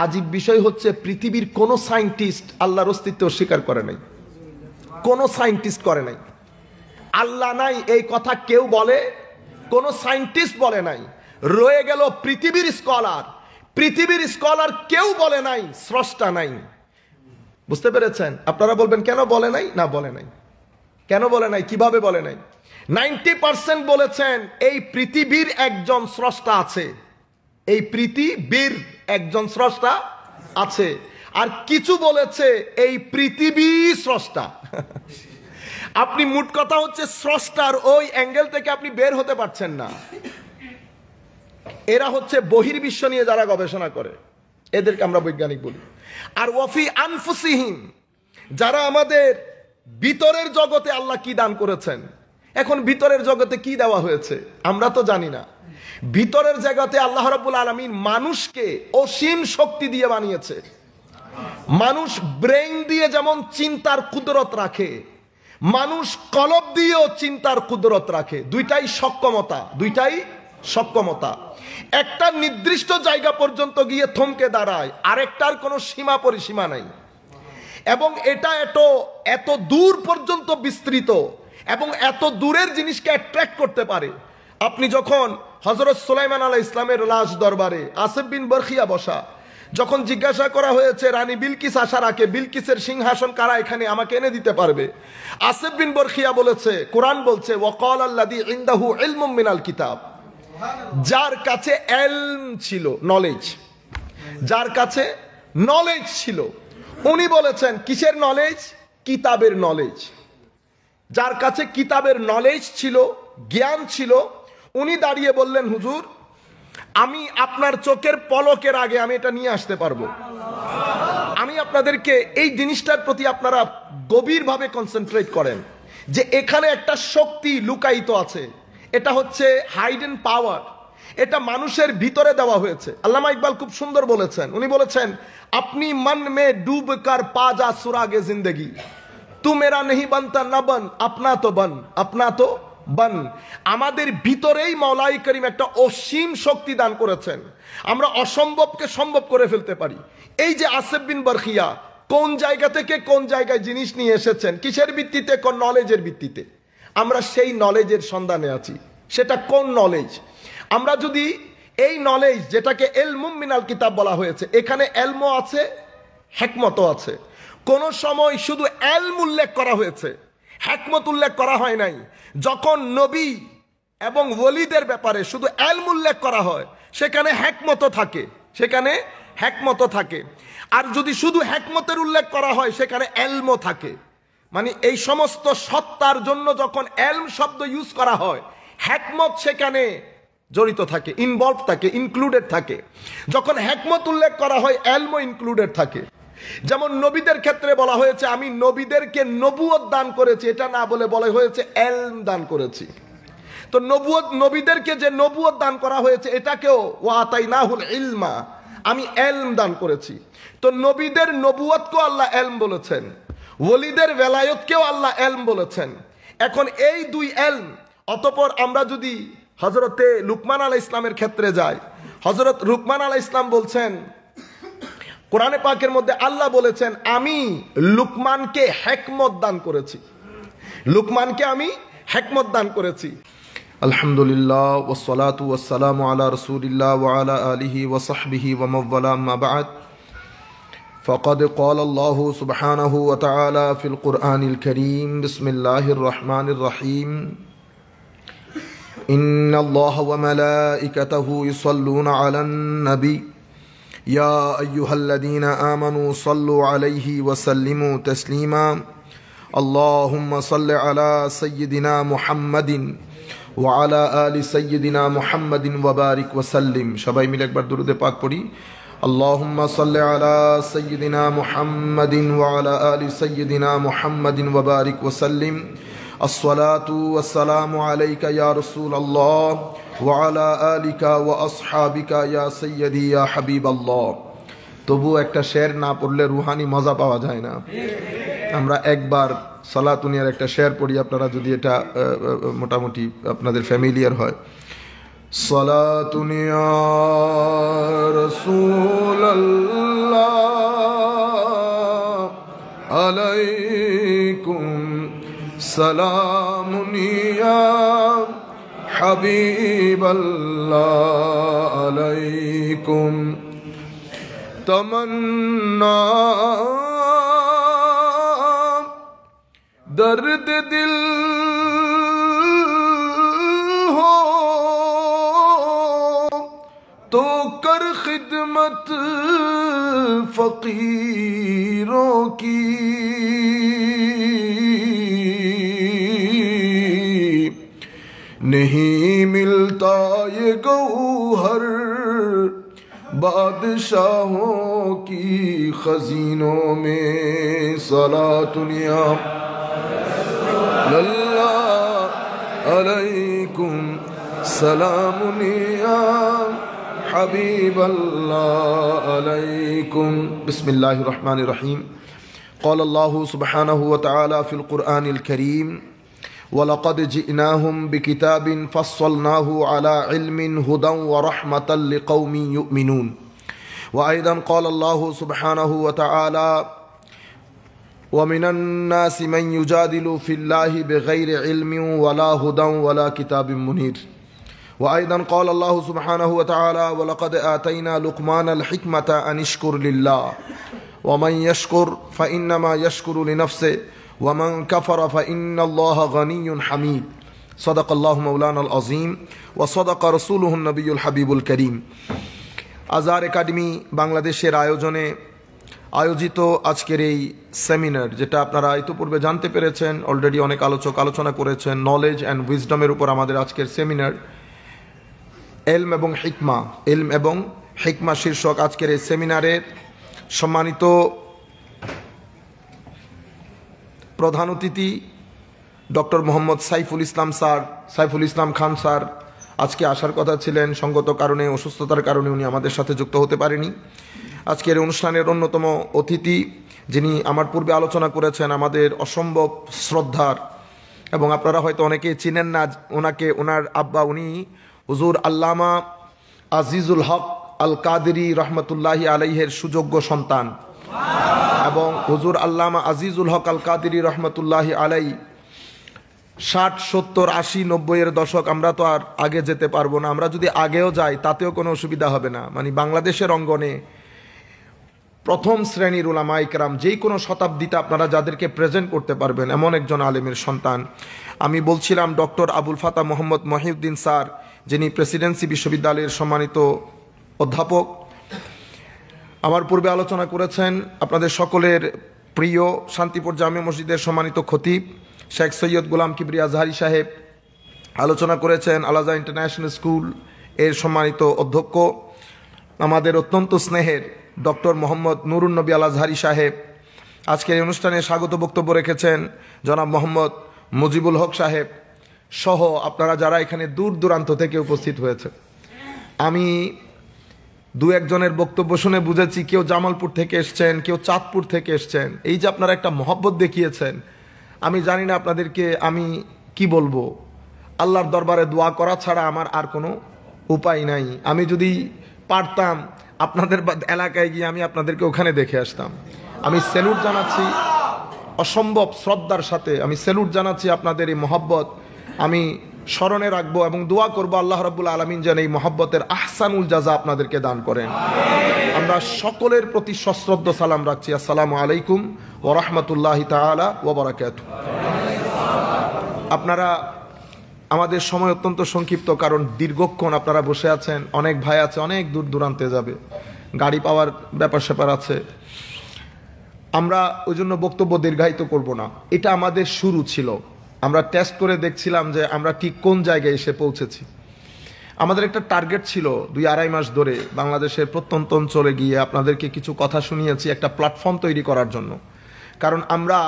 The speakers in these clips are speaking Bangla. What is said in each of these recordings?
আজীব বিষয় হচ্ছে পৃথিবীর কোনো সায়েন্টিস্ট আল্লাহর অস্তিত্ব স্বীকার করে নাই, কোনো সায়েন্টিস্ট করে নাই। আল্লাহ নাই এই কথা কেউ বলে, কোনো সায়েন্টিস্ট বলে নাই। রয়ে গেল পৃথিবীর স্কলার, পৃথিবীর স্কলার কেউ বলে নাই স্রষ্টা নাই। বুঝতে পেরেছেন? আপনারা বলবেন কেন বলে নাই? না বলে নাই। কেন বলে নাই? কিভাবে বলে নাই? 90% বলেছেন এই পৃথিবীর একজন স্রষ্টা আছে, এই পৃথিবীর একজন স্রষ্টা আছে। আর কিছু বলেছে এই পৃথিবী স্রষ্টা। আপনি মোট কথা হচ্ছে স্রষ্টার ওই অ্যাঙ্গেল থেকে আপনি বের হতে পারছেন না। এরা হচ্ছে বহির্বিশ্ব নিয়ে যারা গবেষণা করে, এদেরকে আমরা বৈজ্ঞানিক বলি। আর ওয়াফি আনফুসিহিম, যারা আমাদের ভিতরের জগতে আল্লাহ কি দান করেছেন। এখন ভিতরের জগতে কি দেওয়া হয়েছে আমরা তো জানি না। ভিতরের জগতে আল্লাহ রাব্বুল আলামিন মানুষকে অসীম শক্তি দিয়ে বানিয়েছে। মানুষ ব্রেইন দিয়ে যেমন চিন্তার কুদরত রাখে, মানুষ কলব দিয়েও চিন্তার কুদরত রাখে। দুইটাই সক্ষমতা, দুইটাই সক্ষমতা। একটা নির্দিষ্ট জায়গা পর্যন্ত গিয়ে থমকে দাঁড়ায়, আরেকটার কোনো সীমা পরিসীমা নাই। এবং এটা এত দূর পর্যন্ত বিস্তৃত এবং এত দূরের জিনিসকে অ্যাট্রাক্ট করতে পারে। আপনি যখন হযরত সুলাইমান আলাইহিস ইসলামের লাশ দরবারে আসিফ বিন বরখিয়া বসা, যখন জিজ্ঞাসা করা হয়েছে রানী বিলকিস আসার আগে বিলকিসের সিংহাসন কারা এখানে আমাকে এনে দিতে পারবে, আসিফ বিন বরখিয়া বলেছে, কোরআন বলছে ওয়াকাল আল্লাযী ইনদাহু ইলমুম মিনাল কিতাব, যার কাছে ইলম ছিল, নলেজ, যার কাছে নলেজ ছিল। উনি বলেছেন কিসের নলেজ? কিতাবের নলেজ। যার কাছে কিতাবের নলেজ ছিল, জ্ঞান ছিল, উনি দাঁড়িয়ে বললেন হুজুর আমি আপনার চোখের পলকের আগে আমি এটা নিয়ে আসতে পারবো। আমি আপনাদেরকে এই জিনিসটার প্রতি আপনারা গভীরভাবে কনসেন্ট্রেট করেন যে এখানে একটা শক্তি লুকায়িত আছে। এটা হচ্ছে হাইডেন পাওয়ার, এটা মানুষের ভিতরে দেওয়া হয়েছে। আল্লামা ইকবাল খুব সুন্দর বলেছেন, উনি বলেছেন আপনি মন মে ডুব কর পা যা সুরাগে জিন্দগি, তু মেরা নেহি বানতা না বন আপনা তো বন, আপনা তো বন। আমাদের ভিতরেই মওলাই করিম একটা অসীম শক্তি দান করেছেন, আমরা অসম্ভবকে সম্ভব করে ফেলতে পারি। এই যে আসিফ বিন বরখিয়া কোন জায়গা থেকে কোন জায়গায় জিনিস নিয়ে এসেছেন, কিসের ভিত্তিতে? কোন নলেজের ভিত্তিতে। আমরা সেই নলেজের সন্ধানে আছি। সেটা কোন নলেজ? আমরা যদি এই নলেজ, যেটাকে ইলমুম মিনাল কিতাব বলা হয়েছে, এখানে ইলমও আছে, হিকমতও আছে। কোন সময় শুধু ইলম উল্লেখ করা হয়েছে, হিকমত উল্লেখ করা হয় নাই। যখন নবী এবং ওলিদের ব্যাপারে শুধু ইলম উল্লেখ করা হয়, সেখানে হিকমতও থাকে, সেখানে হিকমতও থাকে। আর যদি শুধু হিকমতের উল্লেখ করা হয়, সেখানে ইলমও থাকে। মানে এই সমস্ত সত্তার জন্য যখন ইলম শব্দ ইউজ করা হয়, হিকমত সেখানে জড়িত থাকে, ইনভলভ থাকে, ইনক্লুডেড থাকে। যখন হিকমত উল্লেখ করা হয়, ইলমও ইনক্লুডেড থাকে। যেমন নবীদের ক্ষেত্রে বলা হয়েছে আমি নবীদেরকে নবুয়ত দান করেছি, এটা না বলে বলা হয়েছে ইলম দান করেছি। তো নবীদেরকে যে নবুয়ত দান করা হয়েছে, এটাকেও ওয়া আতাইনাহুল ইলমা, আমি ইলম দান করেছি। তো নবীদের নবুয়তকেও আল্লাহ ইলম বলেছেন, ওলিদের বেলায়েতকেও আল্লাহ ইলম বলেছেন। এখন এই দুই ইলম, অতঃপর আমরা যদি হযরতে লুকমান আলাইহিস ইসলামের ক্ষেত্রে যাই, হযরত লুকমান আলাইহিস ইসলাম বলছেন, কোরআনে পাকের মধ্যে আল্লাহ বলেছেন আমি লুকমানকে হিকমত দান করেছি, লুকমানকে আমি হিকমত দান করেছি। আলহামদুলিল্লাহ ওয়াসসালাতু ওয়াসসালামু আলা রাসূলিল্লাহ ওয়া আলা আলিহি ওয়া সাহবিহি ওয়া মাওয়ালা, আম্মা বা'দ। فقد قال الله سبحانه وتعالى في القرآن الكريم بسم الله الرحمن الرحيم إن الله وملائكته يصلون على النبي يا أيها الذين آمنوا صلوا عليه وسلموا تسليما اللهم صل على سيدنا محمد وعلى آل سيدنا محمد وبارك وسلم। সবাই মিলে একবার দুরূদ পাক পড়ি। اللهم صل على سيدنا محمد وعلى آل سيدنا محمد وبارك وسلم الصلاة والسلام عليك يا رسول الله وعلى آلك وأصحابك يا سيدي يا حبيب الله। তবু একটা শের না পড়লে রুহানি মজা পাওয়া যায় না। আমরা একবার সালাতুনিয়ার একটা শের পড়ি, আপনারা যদি এটা মোটামুটি আপনাদের ফ্যামিলিয়ার হয়। صلاتنا يا رسول الله عليكم سلام يا حبيب الله عليكم تمنا दर्द दिल हो तो कर खिदमत फकीरों की नहीं मिलता ये गौहर बादशाहों की खजीनों में सलातुनिया अलैकुम सलामुन या हबीब अल्लाह अलैकुम बिस्मिल्लाहिर रहमानिर रहीम क़ाल अल्लाहु सुब्हानहु व तआला फ़िल क़ुरआनिल करीम वलक़द जिअनाहुम बिकिताबिन फ़स्सलनाहु अला इल्मिन हुदन व रहमतन लिक़ौमिन युमिनून व अयदन क़ाल अल्लाहु सुब्हानहु व तआला वमिनन्नास मन युजादिलु फिल्लाहि बिगैरि इल्मिन वला हुदन वला किताबिन मुनीर व अयदन क़ाल अल्लाहु सुब्हानहु व तआला वलक़द आतैना लुक़मानल हिकमता अन इश्कुर लिल्लाह व मन यश्कुर फ़इन्नमा यश्कुरु लिनफ़्सिहि व मन कफ़र फ़इन्नल्लाह गनिय्युन हमीद सदक़ल्लाहु मौलानाल अज़ीम व सदक़ रसूलुहुन नबियुल हबीबुल करीम। আজহার একাডেমি বাংলাদেশের আয়োজনে আয়োজিত আজকের এই সেমিনার, যেটা আপনারা ইতিপূর্বে জানতে পেরেছেন, অলরেডি অনেক আলোচক আলোচনা করেছেন, নলেজ অ্যান্ড উইজডমের উপর আমাদের আজকের সেমিনার, এলম এবং হিকমা শীর্ষক আজকের এই সেমিনারের সম্মানিত প্রধান অতিথি ডক্টর মোহাম্মদ সাইফুল ইসলাম খান স্যার আজকে আসার কথা ছিলেন, সঙ্গত কারণে অসুস্থতার কারণে উনি আমাদের সাথে যুক্ত হতে পারেনি। আজকের অনুষ্ঠানের অন্যতম অতিথি যিনি আমার পূর্বে আলোচনা করেছেন, আমাদের অসম্ভব শ্রদ্ধার, এবং আপনারা হয়তো অনেকেই চিনেন না ওনাকে, ওনার আব্বা উনি হুজুর আল্লামা আজিজুল হক আল কাদেরী রহমতুল্লাহি আলাইহের সুযোগ্য সন্তান, এবং হুজুর আল্লামা আজিজুল হক আল কাদেরী রহমতুল্লাহি আলাই 60, 70, 80, 90-এর দশক, আমরা তো আর আগে যেতে পারবো না, আমরা যদি আগেও যাই তাতেও কোনো অসুবিধা হবে না, মানে বাংলাদেশের অঙ্গনে প্রথম শ্রেণীর উলামা ইকরাম যেই কোনো শতাব্দীতে আপনারা যাদেরকে প্রেজেন্ট করতে পারবেন এমন একজন আলেমের সন্তান। আমি বলছিলাম ডক্টর আবুল ফাতা মোহাম্মদ মহিউদ্দিন স্যার, যিনি প্রেসিডেন্সি বিশ্ববিদ্যালয়ের সম্মানিত অধ্যাপক, আমার পূর্বে আলোচনা করেছেন আপনাদের সকলের প্রিয় শান্তিপুর জামে মসজিদের সম্মানিত খতিব শেখ সৈয়দ গোলাম কিবরিয়া আজহারি সাহেব, আলোচনা করেছেন আল আজহার ইন্টারন্যাশনাল স্কুল এর সম্মানিত অধ্যক্ষ আমাদের অত্যন্ত স্নেহের ডক্টর মোহাম্মদ নুরুন নবী আল আজহারি সাহেব, আজকের এই অনুষ্ঠানে স্বাগত বক্তব্য রেখেছেন জনাব মোহাম্মদ মুজিবুল হক সাহেব সহ আপনারা যারা এখানে দূর দূরান্ত থেকে উপস্থিত হয়েছে। আমি দু একজনের বক্তব্য শুনে বুঝেছি কেউ জামালপুর থেকে এসছেন, কেউ চাঁদপুর থেকে এসছেন। এই যে আপনারা একটা মহব্বত দেখিয়েছেন, আমি জানি না আপনাদেরকে আমি কি বলবো, আল্লাহর দরবারে দোয়া করা ছাড়া আমার আর কোনো উপায় নাই। আমি যদি পারতাম আপনাদের এলাকায় গিয়ে আমি আপনাদেরকে ওখানে দেখে আসতাম। আমি স্যালুট জানাচ্ছি, অসম্ভব শ্রদ্ধার সাথে আমি স্যালুট জানাচ্ছি আপনাদের এই মহব্বত, আমি স্মরণে রাখবো এবং দোয়া করবো আল্লাহ রাব্বুল আলামিন যেন এই মহব্বতের আহসানুল জাযা আপনাদেরকে দান করেন। আমরা সকলের প্রতি সশ্রদ্ধ সালাম রাখছি। আসসালামু আলাইকুম ওয়া রাহমাতুল্লাহি তাআলা ওয়া বারাকাতুহু। আপনারা, আমাদের সময় অত্যন্ত সংক্ষিপ্ত, কারণ দীর্ঘক্ষণ আপনারা বসে আছেন, অনেক ভাই আছে অনেক দূর দূরান্তে যাবে, গাড়ি পাওয়ার ব্যাপার স্যাপার আছে, আমরা ওই জন্য বক্তব্য দীর্ঘায়িত করব না। এটা আমাদের শুরু ছিল, আমরা টেস্ট করে দেখছিলাম যে আমরা ঠিক কোন জায়গায় এসে পৌঁছেছি। আমাদের একটা টার্গেট ছিল 2-2.5 মাস ধরে বাংলাদেশের প্রত্যন্ত অঞ্চলে গিয়ে আপনাদেরকে কিছু কথা শুনিয়েছি একটা প্ল্যাটফর্ম তৈরি করার জন্য, কারণ আমরা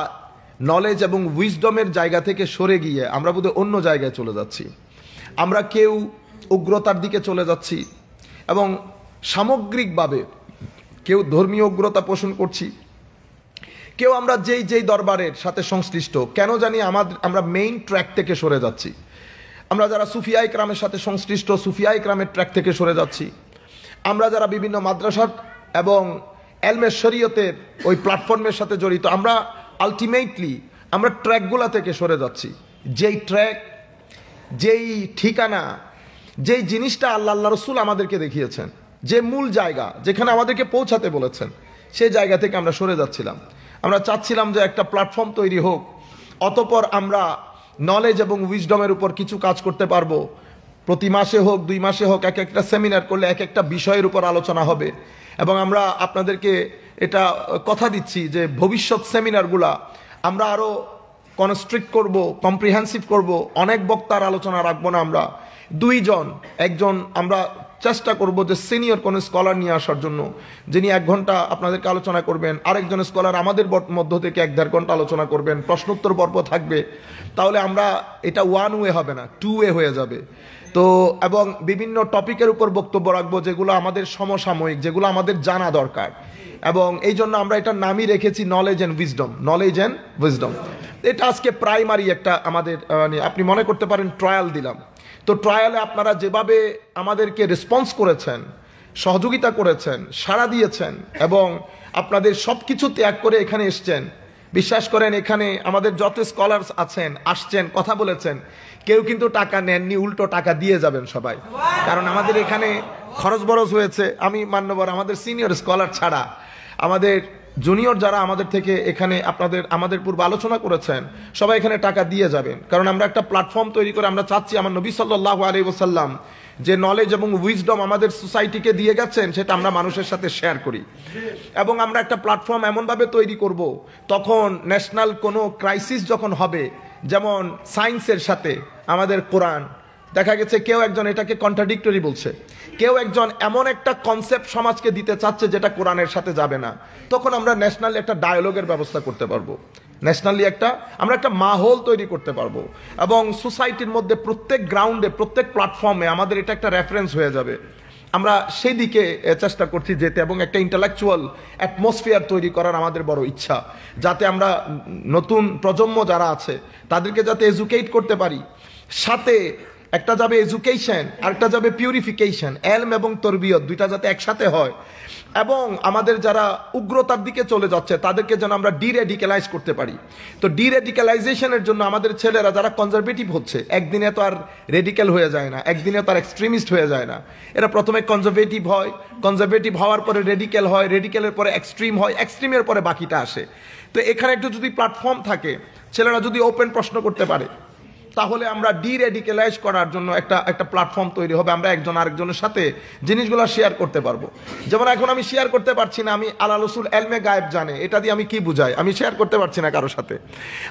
নলেজ এবং উইজডমের জায়গা থেকে সরে গিয়ে আমরা বোধহয় অন্য জায়গায় চলে যাচ্ছি। আমরা কেউ উগ্রতার দিকে চলে যাচ্ছি এবং সামগ্রিকভাবে কেউ ধর্মীয় উগ্রতা পোষণ করছি, কেউ আমরা যেই দরবারের সাথে সংশ্লিষ্ট কেন জানি আমরা মেইন ট্র্যাক থেকে সরে যাচ্ছি। আমরা যারা সুফিয়া ইকরামের সাথে সংশ্লিষ্ট সুফিয়া ইকরামের ট্র্যাক থেকে সরে যাচ্ছি। আমরা যারা বিভিন্ন মাদ্রাসা এবং এলমে শরীয়তের ওই প্ল্যাটফর্মের সাথে জড়িত, আমরা আলটিমেটলি আমরা ট্র্যাকগুলা থেকে সরে যাচ্ছি। যেই ট্র্যাক, যেই ঠিকানা, যেই জিনিসটা আল্লাহ রসুল আমাদেরকে দেখিয়েছেন, যে মূল জায়গা যেখানে আমাদেরকে পৌঁছাতে বলেছেন, সেই জায়গা থেকে আমরা সরে যাচ্ছিলাম। আমরা চাচ্ছিলাম যে একটা প্ল্যাটফর্ম তৈরি হোক, অতঃপর আমরা নলেজ এবং উইজডমের উপর কিছু কাজ করতে পারবো। প্রতি মাসে হোক, 2 মাসে হোক, এক একটা সেমিনার করলে এক একটা বিষয়ের উপর আলোচনা হবে। এবং আমরা আপনাদেরকে এটা কথা দিচ্ছি যে ভবিষ্যৎ সেমিনারগুলা আমরা আরও কনস্ট্রিক্ট করব, কম্প্রিহেন্সিভ করব। অনেক বক্তার আলোচনা রাখবো না আমরা, 2 জন, একজন আমরা চেষ্টা করব যে সিনিয়র কোনো স্কলার নিয়ে আসার জন্য, যিনি 1 ঘন্টা আপনাদেরকে আলোচনা করবেন। আরেকজন স্কলার আমাদের মধ্য থেকে 1-1.5 ঘন্টা আলোচনা করবেন, প্রশ্নোত্তর পর্ব থাকবে। তাহলে আমরা এটা 1 ওয়ে হবে না, 2 ওয়ে হয়ে যাবে। তো এবং বিভিন্ন টপিকের উপর বক্তব্য রাখবো যেগুলো আমাদের সমসাময়িক, যেগুলো আমাদের জানা দরকার। এবং এই জন্য আমরা এটার নামই রেখেছি knowledge and wisdom, knowledge and wisdom. এটা আজকে প্রাইমারি একটা আমাদের আপনি মনে করতে পারেন ট্রায়াল দিলাম। তো ট্রায়ালে আপনারা যেভাবে আমাদেরকে রেসপন্স করেছেন, সহযোগিতা করেছেন, সাড়া দিয়েছেন এবং আপনাদের সব কিছু ত্যাগ করে এখানে এসছেন, বিশ্বাস করেন এখানে আমাদের যত স্কলার্স আছেন, আসছেন, কথা বলেছেন, কেউ কিন্তু টাকা নেননি, উল্টো টাকা দিয়ে যাবেন সবাই। কারণ আমাদের এখানে খরচ বরচ হয়েছে। আমি মান্যবর আমাদের সিনিয়র স্কলার ছাড়া আমাদের জুনিয়র যারা আমাদের থেকে এখানে আমাদের পূর্বে আলোচনা করেছেন, সবাই এখানে টাকা দিয়ে যাবেন। কারণ আমরা একটা প্ল্যাটফর্ম তৈরি করে আমরা চাচ্ছি আমার নবী সাল্লাল্লাহু আলাইহি ওয়াসাল্লাম যে নলেজ এবং উইজডম আমাদের সোসাইটিকে দিয়ে গেছেন, সেটা আমরা মানুষের সাথে শেয়ার করি। এবং আমরা একটা প্ল্যাটফর্ম এমনভাবে তৈরি করব, তখন ন্যাশনাল কোনো ক্রাইসিস যখন হবে, যেমন সায়েন্সের সাথে আমাদের কোরআন, দেখা গেছে কেউ একজন এটাকে কন্ট্রাডিক্টরি বলছে, কেউ একজন এমন একটা কনসেপ্ট সমাজকে দিতে চাচ্ছে যেটা কোরআনের সাথে যাবে না, তখন আমরা ন্যাশনালি একটা ডায়ালগের ব্যবস্থা করতে পারবো। ন্যাশনালি আমরা একটা মাহল তৈরি করতে পারবো এবং সোসাইটির মধ্যে প্রত্যেক গ্রাউন্ডে, প্রত্যেক প্ল্যাটফর্মে আমাদের এটা একটা রেফারেন্স হয়ে যাবে। আমরা সেই দিকে চেষ্টা করছি যেতে এবং একটা ইন্টালেকচুয়াল অ্যাটমসফিয়ার তৈরি করার আমাদের বড় ইচ্ছা, যাতে আমরা নতুন প্রজন্ম যারা আছে তাদেরকে যাতে এডুকেট করতে পারি। সাথে একটা যাবে এডুকেশন, আরেকটা যাবে পিউরিফিকেশন, এলম এবং তরবিয়ত, দুইটা যাতে একসাথে হয়। এবং আমাদের যারা উগ্রতার দিকে চলে যাচ্ছে তাদেরকে যেন আমরা ডিরেডিক্যালাইজ করতে পারি। তো ডিরেডিক্যালাইজেশনের জন্য আমাদের ছেলেরা যারা কনজারভেটিভ হচ্ছে, একদিনে তো আর রেডিক্যাল হয়ে যায় না, একদিনে তো আর এক্সট্রিমিস্ট হয়ে যায় না। এরা প্রথমে কনজারভেটিভ হয়, কনজারভেটিভ হওয়ার পরে রেডিক্যাল হয়, রেডিক্যালের পরে এক্সট্রিম হয়, এক্সট্রিমের পরে বাকিটা আসে। তো এখানে একটু যদি প্ল্যাটফর্ম থাকে, ছেলেরা যদি ওপেন প্রশ্ন করতে পারে, তাহলে আমরা ডিরেডিক্যালাইজ করার জন্য একটা প্ল্যাটফর্ম তৈরি হবে। আমরা একজন আরেকজনের সাথে জিনিসগুলো শেয়ার করতে পারবো। যেমন এখন আমি শেয়ার করতে পারছি না, আমি আল্লাহ রসুল এলমে গায়েব জানে, এটা দিয়ে আমি কি বুঝাই, আমি শেয়ার করতে পারছি না কারোর সাথে।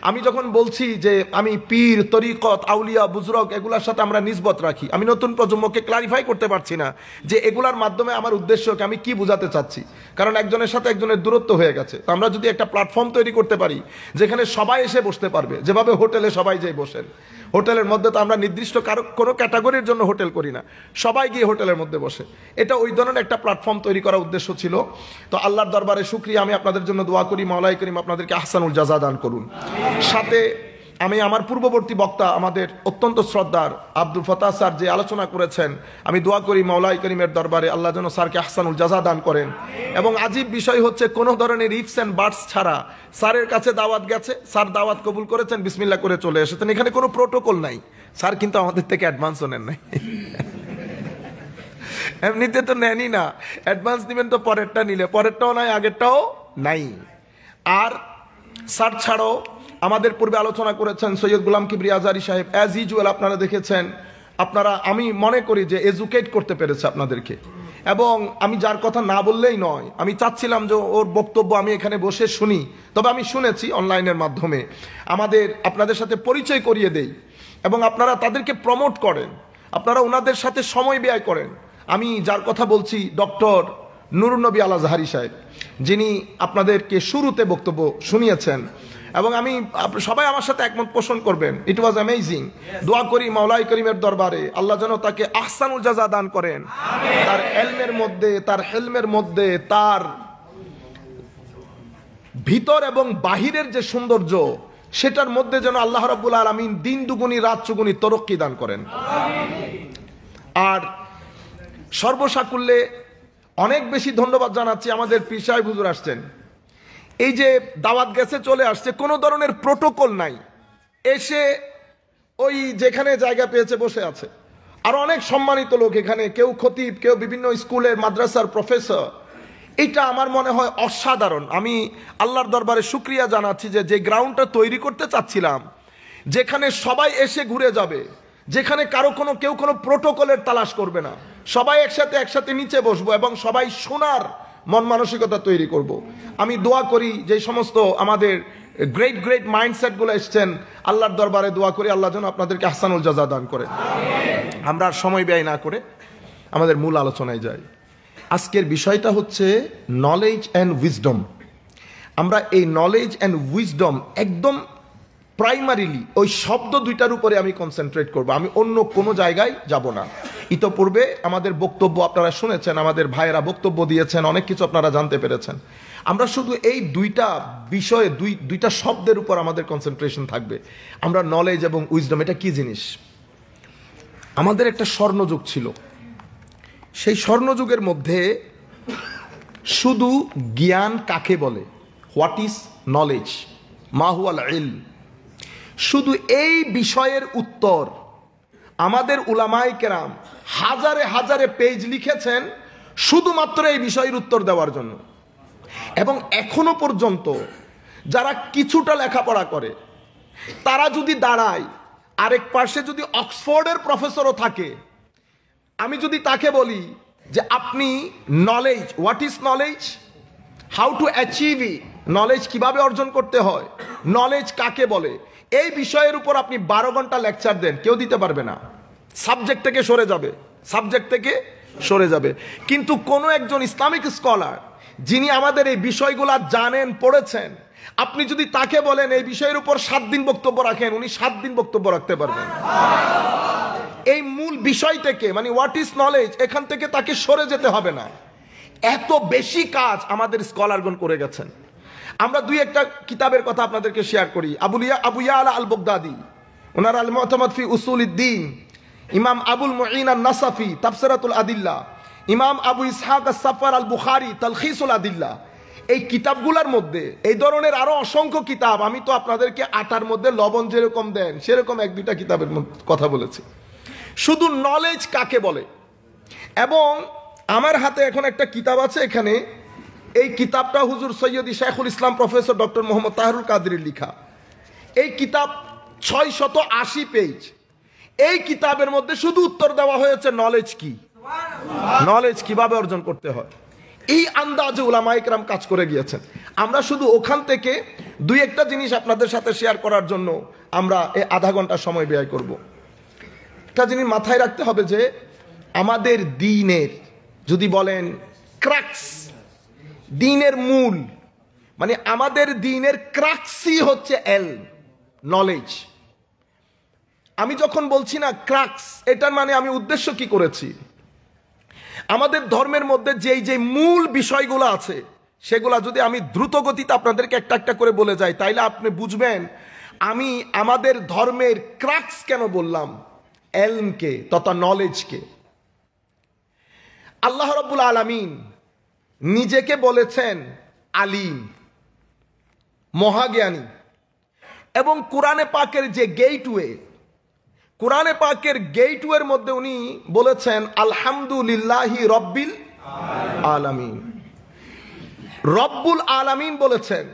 আমি যখন বলছি যে আমি পীর, তরিকত, আউলিয়া, বুজরগ এগুলোর সাথে আমরা নিসবত রাখি, আমি নতুন প্রজন্মকে ক্লারিফাই করতে পারছি না যে এগুলার মাধ্যমে আমার উদ্দেশ্যকে আমি কি বুঝাতে চাচ্ছি, কারণ একজনের সাথে একজনের দূরত্ব হয়ে গেছে। তো আমরা যদি একটা প্ল্যাটফর্ম তৈরি করতে পারি যেখানে সবাই এসে বসতে পারবে, যেভাবে হোটেলে সবাই যেয়ে বসেন, হোটেলের মধ্যে তো আমরা নির্দিষ্ট কোনো ক্যাটাগরির জন্য হোটেল করি না, সবাই গিয়ে হোটেলের মধ্যে বসে, এটা ওই ধরনের একটা প্ল্যাটফর্ম তৈরি করার উদ্দেশ্য ছিল। তো আল্লাহর দরবারে শুকরিয়া, আমি আপনাদের জন্য দোয়া করি, মাওলাই করিম আপনাদেরকে আহসানুল জাযা দান করুন। সাথে আমি আমার পূর্ববর্তী বক্তা আমাদের অত্যন্ত শ্রদ্ধার আব্দুল ফতাহ স্যার যে আলোচনা করেছেন, আমি দোয়া করি মাওলাই করিমের দরবারে আল্লাহ যেন স্যারকে আহসানুল জাযা দান করেন। এবং আজীব বিষয় হচ্ছে কোনো ধরনের ইফস অ্যান্ড বাটস ছাড়া স্যারের কাছে দাওয়াত গেছে, স্যার দাওয়াত কবুল করেছেন, বিসমিল্লাহ করে চলে এসেছেন। এখানে কোনো প্রোটোকল নাই, স্যার কিন্তু আমাদের থেকে অ্যাডভান্সও নেন নাই, এমনিতে তো নেনই না, অ্যাডভান্স দিবেন তো পরেরটা নিলে, পরেরটাও নাই, আগেরটাও নাই। আর স্যার ছাড়াও আমাদের পূর্বে আলোচনা করেছেন সৈয়দ গোলাম কিবরিয়া আজহারী সাহেব, অ্যাজ ইউজুয়াল আপনারা দেখেছেন, আপনারা আমি মনে করি যে এডুকেট করতে পেরেছে আপনাদেরকে। এবং আমি যার কথা না বললেই নয়, আমি চাচ্ছিলাম যে ওর বক্তব্য আমি এখানে বসে শুনি, তবে আমি শুনেছি অনলাইনের মাধ্যমে, আপনাদের সাথে পরিচয় করিয়ে দেই এবং আপনারা তাদেরকে প্রমোট করেন, আপনারা ওনাদের সাথে সময় ব্যয় করেন। আমি যার কথা বলছি ডক্টর নুরুন নবী আল আজহারী সাহেব, যিনি আপনাদেরকে শুরুতে বক্তব্য শুনিয়েছেন এবং আমি সবাই আমার সাথে একমত পোষণ করবেন, ইট ওয়াজ অ্যামেজিং। দোয়া করি মাওলাই করিমের দরবারে আল্লাহ যেন তাকে আহসানুল জাযা দান করেন, তার এলমের মধ্যে, তার হেলমের মধ্যে, তার ভিতর এবং বাহিরের যে সৌন্দর্য, সেটার মধ্যে যেন আল্লাহ রাব্বুল আলামিন দিন দুগুনি রাত চুগুনি তরক্কি দান করেন। আর সর্বসাকুল্যে অনেক বেশি ধন্যবাদ জানাচ্ছি আমাদের পীর সাহেব হুজুর আসছেন, এই যে দাওয়াত গেছে চলে আসছে, কোনো ধরনের প্রোটোকল নাই, এসে ওই যেখানে জায়গা পেয়েছে বসে আছে। আর অনেক সম্মানিত লোক এখানে, কেউ খতিব, কেউ বিভিন্ন স্কুলের মাদ্রাসার প্রফেসর। এটা আমার মনে হয় অসাধারণ। আমি আল্লাহর দরবারে শুকরিয়া জানাচ্ছি যে গ্রাউন্ডটা তৈরি করতে চাচ্ছিলাম, যেখানে সবাই এসে ঘুরে যাবে, যেখানে কেউ কোনো প্রোটোকলের তালাশ করবে না, সবাই একসাথে নিচে বসবো এবং সবাই শোনার মন মানসিকতা তৈরি করব। আমি দোয়া করি যে সমস্ত আমাদের গ্রেট মাইন্ডসেটগুলো এসছেন, আল্লাহর দরবারে দোয়া করি আল্লাহ যেন আপনাদেরকে আহসানুল জাযা দান করে। আমরা আর সময় ব্যয় না করে আমাদের মূল আলোচনায় যাই। আজকের বিষয়টা হচ্ছে নলেজ অ্যান্ড উইজডম। আমরা এই নলেজ অ্যান্ড উইজডম একদম প্রাইমারিলি ওই শব্দ দুইটার উপরে আমি কনসেন্ট্রেট করব, আমি অন্য কোনো জায়গায় যাব না। ইতোপূর্বে আমাদের বক্তব্য আপনারা শুনেছেন, আমাদের ভাইয়েরা বক্তব্য দিয়েছেন, অনেক কিছু আপনারা জানতে পেরেছেন। আমরা শুধু এই দুইটা বিষয়ে দুইটা শব্দের উপর আমাদের কনসেন্ট্রেশন থাকবে। আমরা নলেজ এবং উইজডম এটা কি জিনিস। আমাদের একটা স্বর্ণযুগ ছিল, সেই স্বর্ণযুগের মধ্যে শুধু জ্ঞান কাকে বলে, হোয়াট ইজ নলেজ, মা হুয়াল ইলম, শুধু এই বিষয়ের উত্তর আমাদের উলামায়ে কেরাম হাজারে পেজ লিখেছেন শুধুমাত্র এই বিষয়ের উত্তর দেওয়ার জন্য। এবং এখনো পর্যন্ত যারা কিছুটা লেখাপড়া করে তারা যদি দাঁড়ায়, আরেক পাশে যদি অক্সফোর্ডের প্রফেসরও থাকে, আমি যদি তাকে বলি যে আপনি knowledge, what is knowledge, how to achieve it, knowledge কিভাবে অর্জন করতে হয়, নলেজ কাকে বলে, এই বিষয়ের উপর আপনি 12 ঘন্টা লেকচার দেন, কেউ দিতে পারবে না, সাবজেক্ট থেকে সরে যাবে। কিন্তু কোনো একজন ইসলামিক স্কলার যিনি আমাদের এই বিষয়গুলো জানেন, পড়েছেন, আপনি যদি তাকে বলেন এই বিষয়ের উপর 7 দিন বক্তব্য রাখেন, উনি 7 দিন বক্তব্য রাখতে পারবেন। এই মূল বিষয় থেকে, মানে হোয়াট ইজ নলেজ, এখান থেকে তাকে সরে যেতে হবে না। এত বেশি কাজ আমাদের স্কলারগণ করে গেছেন। আমরা দুই একটা কিতাবের কথা আপনাদেরকে শেয়ার করি। আবু ইয়ালা আল বগদাদি, ওনার আল মুতামাদ ফি উসুলিদ্দিন, ইমাম আবুল মুঈন আন-নাসাফি তাফসিরাতুল আদিল্লা, ইমাম আবু ইসহাক আস-সাফার আল বুখারী তালখিসুল আদিল্লা, এই কিতাবগুলোর মধ্যে এই ধরনের আরো অসংখ্য কিতাব, আমি তো আপনাদেরকে আটার মধ্যে লবণ যেরকম দেন সেরকম 1-2টা কিতাবের কথা বলেছি, শুধু নলেজ কাকে বলে। এবং আমার হাতে এখন একটা কিতাব আছে এখানে, এই কিতাবটা হুজুর সৈয়দি শাইখুল ইসলাম প্রফেসর ডক্টর মোহাম্মদ তাহেরুল কাদেরীর লেখা। এই কিতাব 680 পেজ। এই কিতাবের মধ্যে শুধু উত্তর দেওয়া হয়েছে নলেজ কি, নলেজ কিভাবে অর্জন করতে হয়। এই আন্দাজে উলামায়ে কেরাম কাজ করে গিয়েছেন। আমরা শুধু ওখান থেকে 2-1টা জিনিস আপনাদের সাথে শেয়ার করার জন্য আমরা এই আধা ঘন্টা সময় ব্যয় করব। একটা জিনিস মাথায় রাখতে হবে যে আমাদের দ্বীনের, যদি বলেন ক্রাক্স, দ্বীনের মূল, মানে আমাদের দ্বীনের ক্রাক্সই হচ্ছে নলেজ। আমি যখন বলছি না ক্রাক্স, এটার মানে আমি উদ্দেশ্য কি করেছি, আমাদের ধর্মের মধ্যে যে মূল বিষয়গুলো আছে সেগুলা যদি আমি দ্রুত গতিতে আপনাদেরকে একটা করে বলে যাই, তাইলে আপনি বুঝবেন আমি আমাদের ধর্মের ক্রাক্স কেন বললাম, এলমকে তথা নলেজকে। আল্লাহ রাব্বুল আলামিন নিজেকে বলেছেন আলিম, মহাজ্ঞানী। এবং কোরআনে পাকের যে গেটওয়ে, কোরআনে পাকের গেটওয়ের মধ্যে উনি বলেছেন আলহামদুলিল্লাহি রব্বিল আলামিন, রব্বুল আলামিন বলেছেন।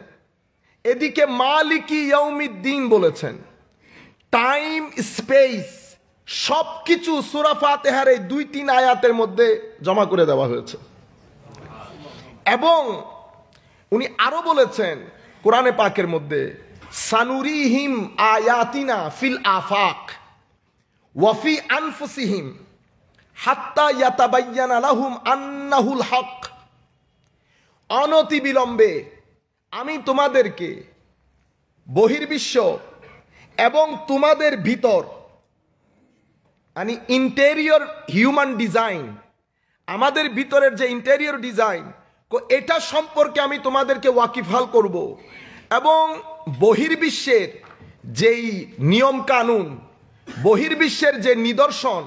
এদিকে মালিকি ইয়াউমিদ্দিন বলেছেন। টাইম, স্পেস সবকিছু সূরা ফাতিহার এই 2-3 আয়াতের মধ্যে জমা করে দেওয়া হয়েছে। এবং উনি আরো বলেছেন কোরআনে পাকের মধ্যে সানুরিহিম আয়াতিনা ফিল আফাক ওয়া ফি আনফুসিহিম হাত্তা ইয়াতাবায়্যানা লাহুম আন্নাহুল হক, অনতি বিলম্বে আমি তোমাদেরকে বহির্বিশ্ব এবং তোমাদের ভিতর, মানে ইন্টেরিয়র হিউম্যান ডিজাইন, আমাদের ভিতরের যে ইন্টেরিয়র ডিজাইন, এটা সম্পর্কে আমি তোমাদেরকে ওয়াকিফাল করব। এবং বহির্বিশ্বের যেই নিয়ম কানুন, বহির্বিশ্বের যে নিদর্শন,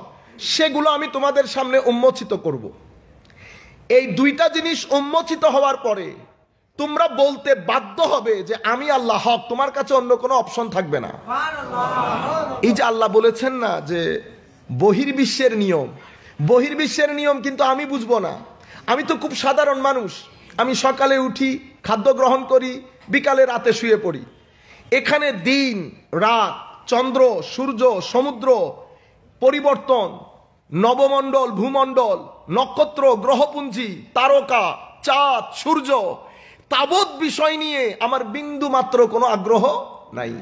সেগুলো আমি তোমাদের সামনে উন্মোচিত করব। এই 2টা জিনিস উন্মোচিত হওয়ার পরে তোমরা বলতে বাধ্য হবে যে আমি আল্লাহ হক, তোমার কাছে অন্য কোনো অপশন থাকবে না। এই যে আল্লাহ বলেছেন না যে বহির্বিশ্বের নিয়ম, বহির্বিশ্বের নিয়ম কিন্তু আমি বুঝবো না। আমি তো খুব সাধারণ মানুষ, আমি সকালে উঠি, খাদ্য গ্রহণ করি, বিকালে রাতে শুয়ে পড়ি। এখানে দিন রাত, চন্দ্র সূর্য সমুদ্র পরিবর্তন, নবমণ্ডল ভূমণ্ডল, নক্ষত্র গ্রহপুঞ্জি, তারকা চাঁদ সূর্য, তাবৎ বিষয় নিয়ে আমার বিন্দু মাত্র কোনো আগ্রহ নাই।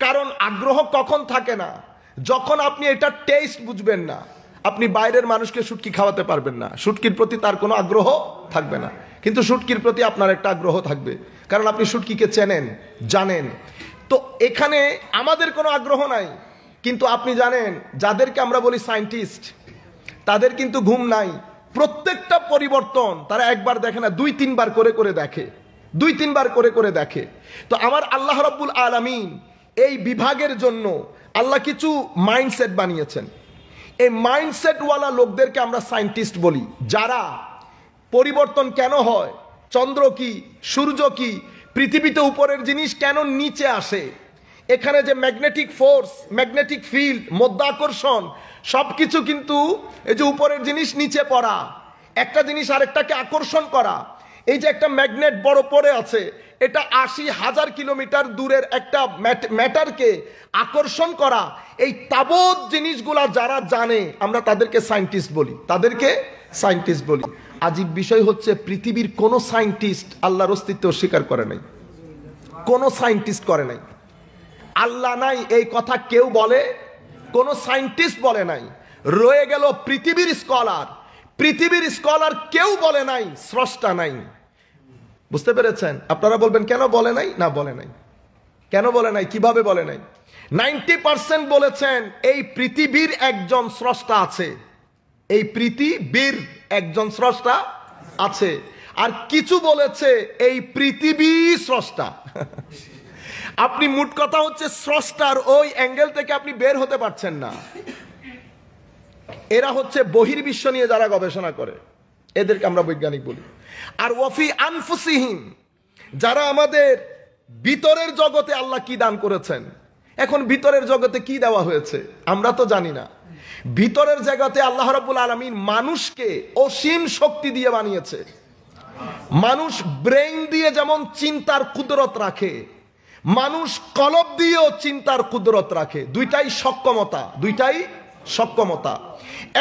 কারণ আগ্রহ কখন থাকে না? যখন আপনি এটা টেস্ট বুঝবেন না। আপনি বাইরের মানুষকে শুটকি খাওয়াতে পারবেন না, শুটকির প্রতি তার কোনো আগ্রহ থাকবে না। কিন্তু শুটকির প্রতি আপনার একটা আগ্রহ থাকবে, কারণ আপনি শুটকিকে চেনেন জানেন। তো এখানে আমাদের কোনো আগ্রহ নাই। কিন্তু আপনি জানেন যাদেরকে আমরা বলি সায়েন্টিস্ট, তাদের কিন্তু ঘুম নাই। প্রত্যেকটা পরিবর্তন তারা একবার দেখে না, দুই তিনবার করে করে দেখে, দুই তিনবার করে করে দেখে। তো আমার আল্লাহ রাব্বুল আলামিন এই বিভাগের জন্য আল্লাহ কিছু মাইন্ডসেট বানিয়েছেন। এই মাইন্ডসেটওয়ালা লোকদেরকে আমরা সায়েন্টিস্ট বলি, যারা পরিবর্তন কেন হয়, চন্দ্র কি সূর্য কি, পৃথিবীতে উপরের জিনিস কেন নিচে আসে, এখানে যে ম্যাগনেটিক ফোর্স, ম্যাগনেটিক ফিল্ড, মধ্যাকর্ষণ, সবকিছু কিন্তু এই যে উপরের জিনিস নিচে পড়া, একটা জিনিস আরেকটাকে আকর্ষণ করা। এই যে একটা ম্যাগনেট বড় পড়ে আছে, এটা ৮০,০০০ কিলোমিটার দূরের একটা ম্যাটারকে আকর্ষণ করা, এই তাবৎ জিনিসগুলা যারা জানে আমরা তাদেরকে সায়েন্টিস্ট বলি, তাদেরকে সায়েন্টিস্ট বলি। আজীব বিষয় হচ্ছে পৃথিবীর কোনো সায়েন্টিস্ট আল্লাহর অস্তিত্ব স্বীকার করে নাই, কোনো সায়েন্টিস্ট করে নাই। আল্লাহ নাই এই কথা কেউ বলে, কোন সায়েন্টিস্ট বলে নাই। রয়ে গেল পৃথিবীর স্কলার, পৃথিবীর স্কলার কেউ বলে নাই স্রষ্টা নাই। বুঝতে পেরেছেন? আপনারা বলবেন কেন বলে নাই? না বলে নাই। কেন বলে নাই? কিভাবে বলে নাই? 90% বলেছেন এই পৃথিবীর একজন স্রষ্টা আছে, এই পৃথিবীর একজন স্রষ্টা আছে। আর কিছু বলেছে এই পৃথিবী স্রষ্টা। আপনি মোট কথা হচ্ছে স্রষ্টার ওই অ্যাঙ্গেল থেকে আপনি বের হতে পারছেন না। এরা হচ্ছে বহির্বিশ্ব নিয়ে যারা গবেষণা করে, এদেরকে আমরা বৈজ্ঞানিক বলি। আর ওয়াফি আনফুসিহিম, যারা আমাদের ভিতরের জগতে আল্লাহ কি দান করেছেন। এখন ভিতরের জগতে কি দেওয়া হয়েছে আমরা তো জানি না। ভিতরের জগতে আল্লাহ রাব্বুল আলামিন মানুষকে অসীম শক্তি দিয়ে বানিয়েছে। মানুষ ব্রেইন দিয়ে যেমন চিন্তার কুদরত রাখে, মানুষ কলব দিয়েও চিন্তার কুদরত রাখে। দুইটাই সক্ষমতা, দুইটাই সক্ষমতা।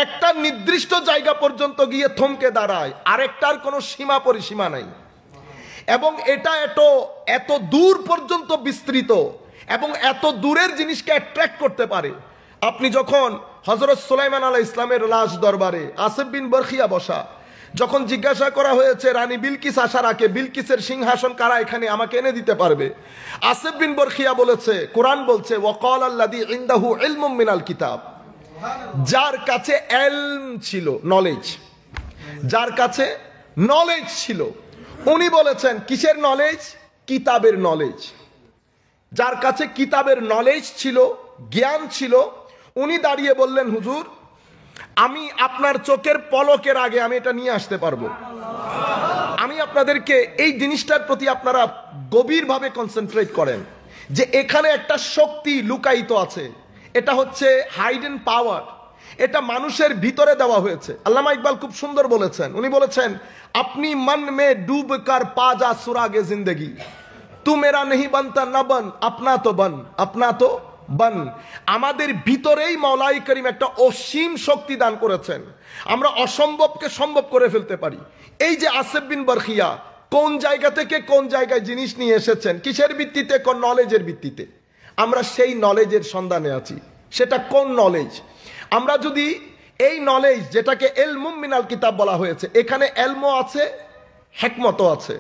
একটা নির্দিষ্ট জায়গা পর্যন্ত গিয়ে থমকে দাঁড়ায়, আরেকটার কোনো সীমা পরিসীমা নাই। এবং এটা এত দূর পর্যন্ত বিস্তৃত এবং এত দূরের জিনিসকে অ্যাট্রাক্ট করতে পারে। আপনি যখন হযরত সুলাইমান আলাইহিস ইসলামের লাশ দরবারে আসিফ বিন বরখিয়া বসা, যখন জিজ্ঞাসা করা হয়েছে রানী বিলকিস আসার আগে বিলকিসের সিংহাসন কারা এখানে আমাকে এনে দিতে পারবে, আসিফ বিন বরখিয়া বলেছে, কোরআন বলছে ওয়াকাল আল্লাযী ইনদাহু ইলমুম মিনাল কিতাব, যার কাছে ইলম ছিল, নলেজ, যার কাছে নলেজ ছিল। উনি বলেছেন কিসের নলেজ? কিতাবের নলেজ। যার কাছে কিতাবের নলেজ ছিল, জ্ঞান ছিল, উনি দাঁড়িয়ে বললেন হুজুর আমি আপনার চোখের পলকের আগে আমি এটা নিয়ে আসতে পারবো। আমি আপনাদেরকে এই জিনিসটার প্রতি আপনারা গভীরভাবে কনসেন্ট্রেট করেন যে এখানে একটা শক্তি লুকায়িত আছে। এটা হচ্ছে হাইডেন পাওয়ার, এটা মানুষের ভিতরে দেওয়া হয়েছে। আল্লামা ইকবাল খুব সুন্দর বলেছেন, উনি বলেছেন আপনি মন মে ডুব কর পা যা সুরাগে জিন্দগি, তু মেরা নেহি বানতা না বন আপনা তো বন, আপনা তো বন। আমাদের ভিতরেই মওলাই করিম একটা অসীম শক্তি দান করেছেন, আমরা অসম্ভবকে সম্ভব করে ফেলতে পারি। এই যে আসিফ বিন বরখিয়া কোন জায়গা থেকে কোন জায়গায় জিনিস নিয়ে এসেছেন, কিসের ভিত্তিতে? কোন নলেজের ভিত্তিতে। আমরা সেই নলেজের সন্ধানে আছি। সেটা কোন নলেজ? আমরা যদি এই নলেজ, যেটাকে ইলমুম মিনাল কিতাব বলা হয়েছে, এখানে ইলম আছে, হিকমত আছে।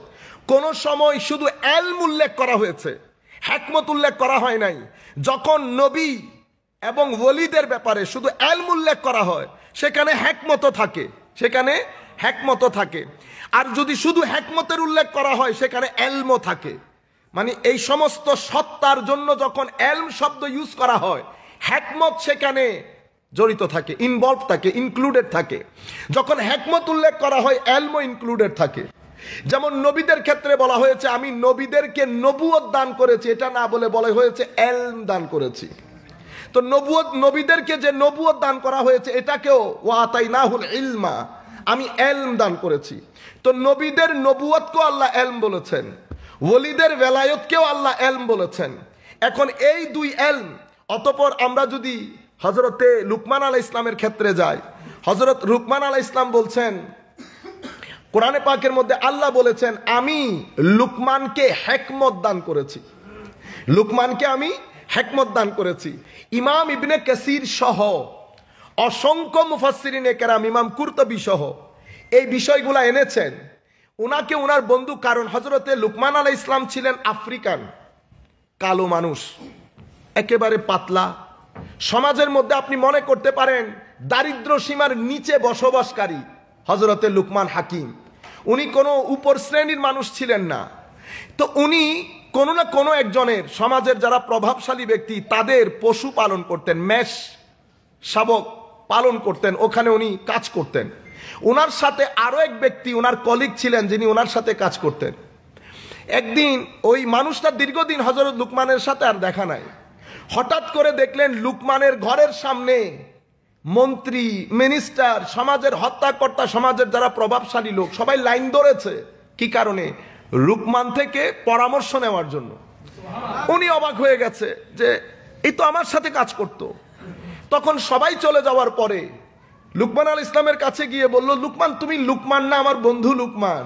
কোন সময় শুধু ইলম উল্লেখ করা হয়েছে, হিকমত উল্লেখ করা হয় নাই। যখন নবী এবং ওলিদের ব্যাপারে শুধু ইলম উল্লেখ করা হয়, সেখানে হিকমত থাকে, সেখানে হিকমত থাকে। আর যদি শুধু হিকমতের উল্লেখ করা হয়, সেখানে ইলম থাকে। মানে এই সমস্ত সত্তার জন্য যখন ইলম শব্দ ইউজ করা হয়, হিকমত সেখানে জড়িত থাকে, ইনভলভ থাকে, ইনক্লুডেড থাকে। যখন হিকমত উল্লেখ করা হয়, ইলম ইনক্লুডেড থাকে। যেমন নবীদের ক্ষেত্রে বলা হয়েছে আমি নবীদেরকে নবুয়ত দান করেছি, এটা না বলে বলা হয়েছে এলম দান করেছি। তো নবীদেরকে যে নবুয়ত দান করা হয়েছে এটাকেও ওয়াতাইনাহুল ইলমা, আমি এলম দান করেছি। তো নবীদের নবুয়তকেও আল্লাহ এলম বলেছেন, ওলিদের বেলায়তকেও আল্লাহ এলম বলেছেন। এখন এই দুই এলম, অতঃপর আমরা যদি হযরতে লুকমান আলাইহিস ইসলামের ক্ষেত্রে যাই, হযরত লুকমান আলাইহিস ইসলাম বলছেন, কোরআনে পাকের মধ্যে আল্লাহ বলেছেন আমি লুকমানকে হিকমত দান করেছি, লুকমানকে আমি হিকমত দান করেছি। ইমাম ইবনে কাসির সহ অসংখ্য মুফাসসিরিনে কেরাম, ইমাম কুরতুবী সহ এই বিষয়গুলো এনেছেন। উনাকে উনার বন্ধু, কারণ হযরতে লুকমান আলাইহিস ইসলাম ছিলেন আফ্রিকান কালো মানুষ, একেবারে পাতলা, সমাজের মধ্যে আপনি মনে করতে পারেন দারিদ্র সীমার নিচে বসবাসকারী হযরতে লুকমান হাকিম। উনি কোনো উপর শ্রেণীর মানুষ ছিলেন না। তো উনি কোনো না কোনো একজনের, সমাজের যারা প্রভাবশালী ব্যক্তি তাদের পশু পালন করতেন, মেষ শাবক পালন করতেন, ওখানে উনি কাজ করতেন। ওনার সাথে আরো এক ব্যক্তি ওনার কলিগ ছিলেন যিনি ওনার সাথে কাজ করতেন। একদিন ওই মানুষটা দীর্ঘদিন হযরত লুকমানের সাথে আর দেখা নাই, হঠাৎ করে দেখলেন লুকমানের ঘরের সামনে মন্ত্রী, মিনিস্টার, সমাজের হত্যাকর্তা, সমাজের যারা প্রভাবশালী লোক সবাই লাইন ধরেছে। কি কারণে? লুকমান থেকে পরামর্শ নেওয়ার জন্য। উনি অবাক হয়ে গেছে যে এই তো আমার সাথে কাজ করত। তখন সবাই চলে যাওয়ার পরে লুকমান আলাইহিস ইসলামের কাছে গিয়ে বলল, লুকমান তুমি লুকমান না, আমার বন্ধু লুকমান।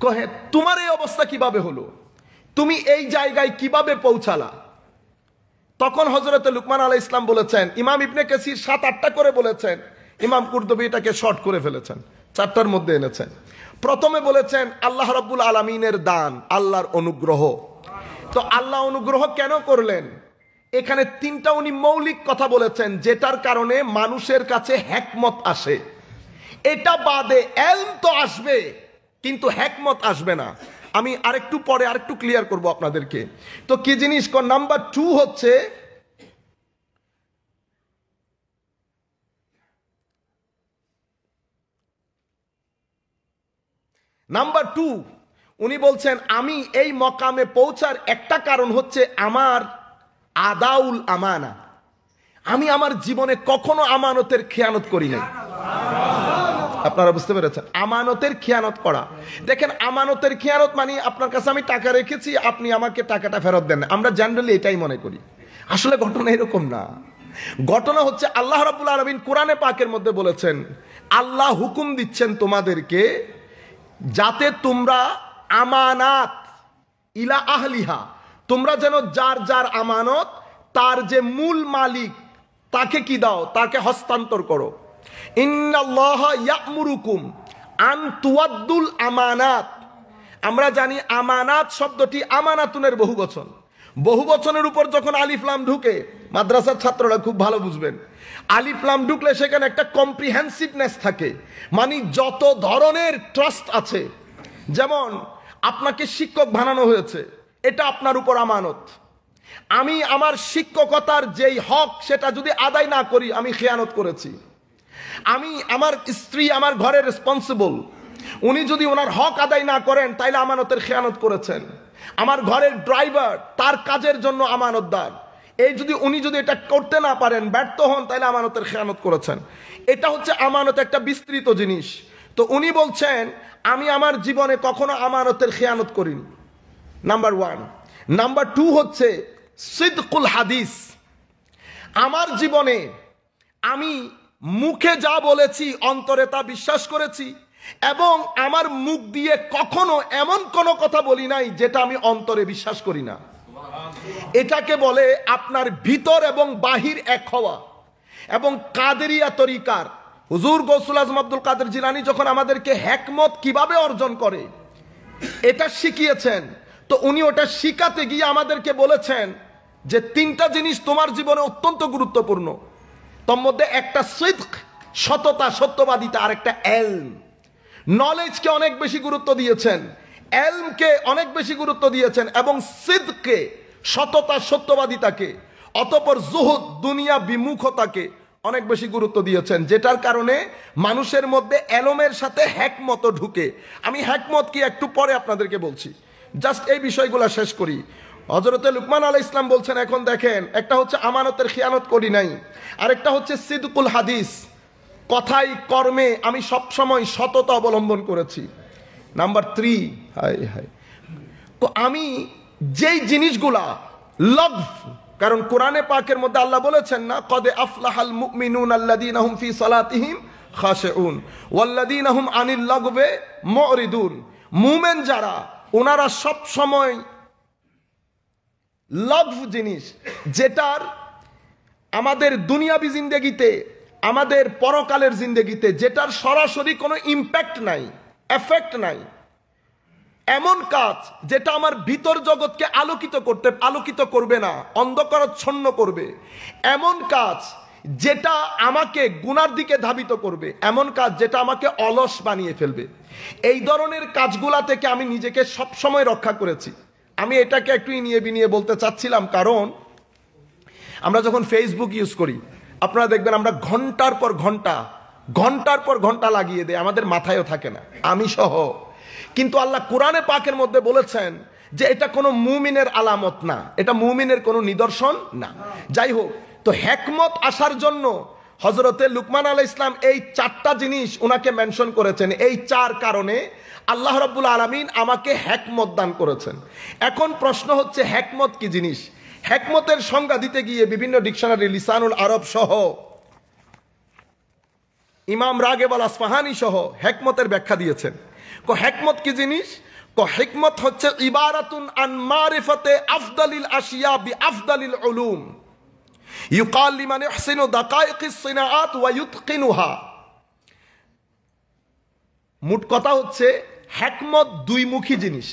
কহে তোমার এই অবস্থা কিভাবে হলো, তুমি এই জায়গায় কিভাবে পৌঁছালা? তখন হযরত লুকমান আলাইহিস ইসলাম বলেছেন, ইমাম ইবনে কাসির 7-8টা করে বলেছেন, ইমাম কুরতুবী এটাকে শর্ট করে ফেলেছেন, 4টার মধ্যে এনেছেন। প্রথমে বলেছেন আল্লাহ রাব্বুল আলামিনের দান, আল্লাহর অনুগ্রহ। তো আল্লাহ অনুগ্রহ কেন করলেন? এখানে 3টা উনি মৌলিক কথা বলেছেন যেটার কারণে মানুষের কাছে হিকমত আসে। এটা বাদে এলম তো আসবে কিন্তু হিকমত আসবে না। আমি আরেকটু পরে আরেকটু ক্লিয়ার করব আপনাদেরকে। তো কি জিনিস? নাম্বার 2 হচ্ছে নাম্বার 2 উনি বলছেন আমি এই মকামে পৌঁছার একটা কারণ হচ্ছে আমার আদাউল আমানা, আমি আমার জীবনে কখনো আমানতের খেয়ানত করি নাই। আপনারা বুঝতে পেরেছেন? আমানতের খেয়ানত করা। দেখেন আমানতের খেয়ানত মানে আপনার কাছে আমি টাকা রেখেছি, আপনি আমাকে টাকাটা ফেরত দেন না। আমরা জেনারেলি এটাই মনে করি, আসলে ঘটনা এরকম না। ঘটনা হচ্ছে আল্লাহ রাব্বুল আলামিন কোরআনে পাকের মধ্যে বলেছেন, আল্লাহ হুকুম দিচ্ছেন তোমাদেরকে যাতে তোমরা আমানাত ইলা আহলিহা, তোমরা যেন যার যার আমানত তার যে মূল মালিক তাকে কি দাও, তাকে হস্তান্তর করো। ইন্নাল্লাহা ইয়া'মুরুকুম আন তুয়াদ্দুল আমানাত। আমরা জানি আমানাত শব্দটি আমানাতুনের বহুবচন। বহুবচনের উপর যখন আলিফ লাম ঢুকে, মাদ্রাসার ছাত্ররা খুব ভালো বুঝবেন, আলিফ লাম ঢুকলে সেখানে একটা কম্প্রিহেন্সিভনেস থাকে, মানে যত ধরনের ট্রাস্ট আছে। যেমন আপনাকে শিক্ষক বানানো হয়েছে, এটা আপনার উপর আমানত। আমি আমার শিক্ষকতার যেই হক সেটা যদি আদায় না করি আমি খেয়ানত করেছি। আমি আমার স্ত্রী আমার ঘরের রেসপন্সিবল, উনি যদি ওনার হক আদায় না করেন তাইলে আমানতের খেয়ানত করেছেন। আমার ঘরের ড্রাইভার তার কাজের জন্য আমানতদার, এই যদি উনি যদি এটা করতে না পারেন, ব্যর্থ হন, তাইলে আমানতের খেয়ানত করেছেন। এটা হচ্ছে আমানত, একটা বিস্তৃত জিনিস। তো উনি বলছেন আমি আমার জীবনে কখনো আমানতের খেয়ানত করিনি, নাম্বার 1। নাম্বার 2 হচ্ছে সিদকুল হাদিস। আমার জীবনে আমি মুখে যা বলেছি অন্তরে তা বিশ্বাস করেছি, এবং আমার মুখ দিয়ে কখনো এমন কোনো কথা বলি নাই যেটা আমি অন্তরে বিশ্বাস করি না। এটাকে বলে আপনার ভিতর এবং বাহির এক হওয়া। এবং কাদেরিয়া তরিকার হুজুর গৌসুল আজম আব্দুল কাদের জিলানী যখন আমাদেরকে হিকমত কিভাবে অর্জন করে এটা শিখিয়েছেন, তো উনি ওটা শিখাতে গিয়ে আমাদেরকে বলেছেন যে 3টা জিনিস তোমার জীবনে অত্যন্ত গুরুত্বপূর্ণ। তোর মধ্যে একটা সিদক, সততা, সত্যবাদিতা, আর একটা এলম। নলেজকে অনেক বেশি গুরুত্ব দিয়েছেন, এলমকে অনেক বেশি গুরুত্ব দিয়েছেন, এবং সিদকে, সততা, সত্যবাদিতাকে, অতঃপর জুহুদ, দুনিয়া বিমুখতাকে অনেক বেশি গুরুত্ব দিয়েছেন, যেটার কারণে মানুষের মধ্যে এলমের সাথে হ্যাকমত ঢুকে। আমি হ্যাকমত কি একটু পরে আপনাদেরকে বলছি, জাস্ট এই বিষয়গুলো শেষ করি। হযরতে লুকমান আলাইহিস সালাম বলছেন, এখন দেখেন, একটা হচ্ছে আমানতের খিয়ানত করি নাই, আরেকটা হচ্ছে সিদকুল হাদিস, কথায় কর্মে আমি সবসময় সততা অবলম্বন করেছি। নাম্বার 3, হায় হায়, তো আমি যেই জিনিসগুলা লগভ, কারণ কোরআনে পাকের মধ্যে আল্লাহ বলেছেন না, কদে আফলাহাল মুমিনুন আল্লাযীনা হুম ফি সালাতিহিম খাশিউন ওয়াল্লাযীনা হুম আনিল লাগবে মুরিদুন। মুমিন যারা, ওনারা সব সময় লগভ জিনিস, যেটার আমাদের দুনিয়াবি জিন্দেগিতে, আমাদের পরকালের জিন্দেগিতে যেটার সরাসরি কোনো ইম্প্যাক্ট নাই, এফেক্ট নাই, এমন কাজ যেটা আমার ভিতর জগৎকে আলোকিত করবে না, অন্ধকারাচ্ছন্ন করবে, এমন কাজ যেটা আমাকে গুনার দিকে ধাবিত করবে, এমন কাজ যেটা আমাকে অলস বানিয়ে ফেলবে, এই ধরনের কাজগুলা থেকে আমি নিজেকে সবসময় রক্ষা করেছি। আমি এটাকে একটু ইনিয়ে বিনিয়ে বলতে চাচ্ছিলাম, কারণ আমরা যখন ফেসবুক ইউজ করি, আপনারা দেখবেন আমরা ঘন্টার পর ঘন্টা লাগিয়ে দেয়, আমাদের মাথায়ও থাকে না, আমি সহ। কিন্তু আল্লাহ কোরআনে পাকের মধ্যে বলেছেন যে এটা কোনো মুমিনের আলামত না, এটা মুমিনের কোনো নিদর্শন না। যাই হোক, তো হ্যাকমত আসার জন্য হযরতে লুকমান আলাইহিস সালাম এই 4টা জিনিস ওনাকে মেনশন করেছেন। এই 4 কারণে আল্লাহ রাব্বুল আলামিন আমাকে হ্যাকমত দান করেছেন। এখন প্রশ্ন হচ্ছে, হ্যাকমত কি জিনিস? হ্যাকমতের সংজ্ঞা দিতে গিয়ে বিভিন্ন ডিকশনারি, লিসানুল আরব সহ, ইমাম রাগেব আল আসফাহানি সহ হ্যাকমতের ব্যাখ্যা দিয়েছেন। হ্যাকমত কি জিনিস? হিকমত হচ্ছে ইবারাতুন আন মারিফাতে আফদালিল আশিয়া বি আফদালিল উলুম ইউকাল লিমান ইহসিনু দাকাইকিস সিনাআত ওয়া ইউতকিনুহা। মোট কথা হচ্ছে, হিকমত দুইমুখী জিনিস।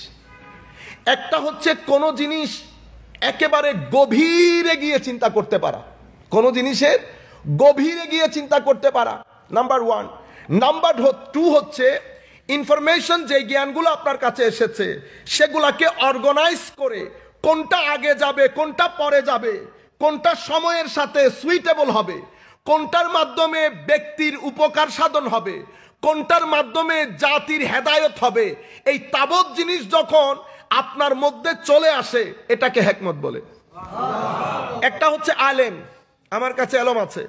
একটা হচ্ছে কোন জিনিস একেবারে গভীরে গিয়ে চিন্তা করতে পারা, কোন জিনিসের গভীরে গিয়ে চিন্তা করতে পারা, নাম্বার 1। নাম্বার 2 হচ্ছে ইনফরমেশন, যে জ্ঞানগুলো আপনার কাছে এসেছে সেগুলাকে অর্গানাইজ করে, কোনটা আগে যাবে, কোনটা পরে যাবে, কোনটা সময়ের সাথে সুইটেবল হবে, কোনটার মাধ্যমে ব্যক্তির উপকার সাধন হবে, কোনটার মাধ্যমে জাতির হেদায়েত হবে, এই তাবৎ জিনিস যখন আপনার মধ্যে চলে আসে, এটাকে হিকমত বলে। একটা হচ্ছে আলেম, আমার কাছে এলম আছে,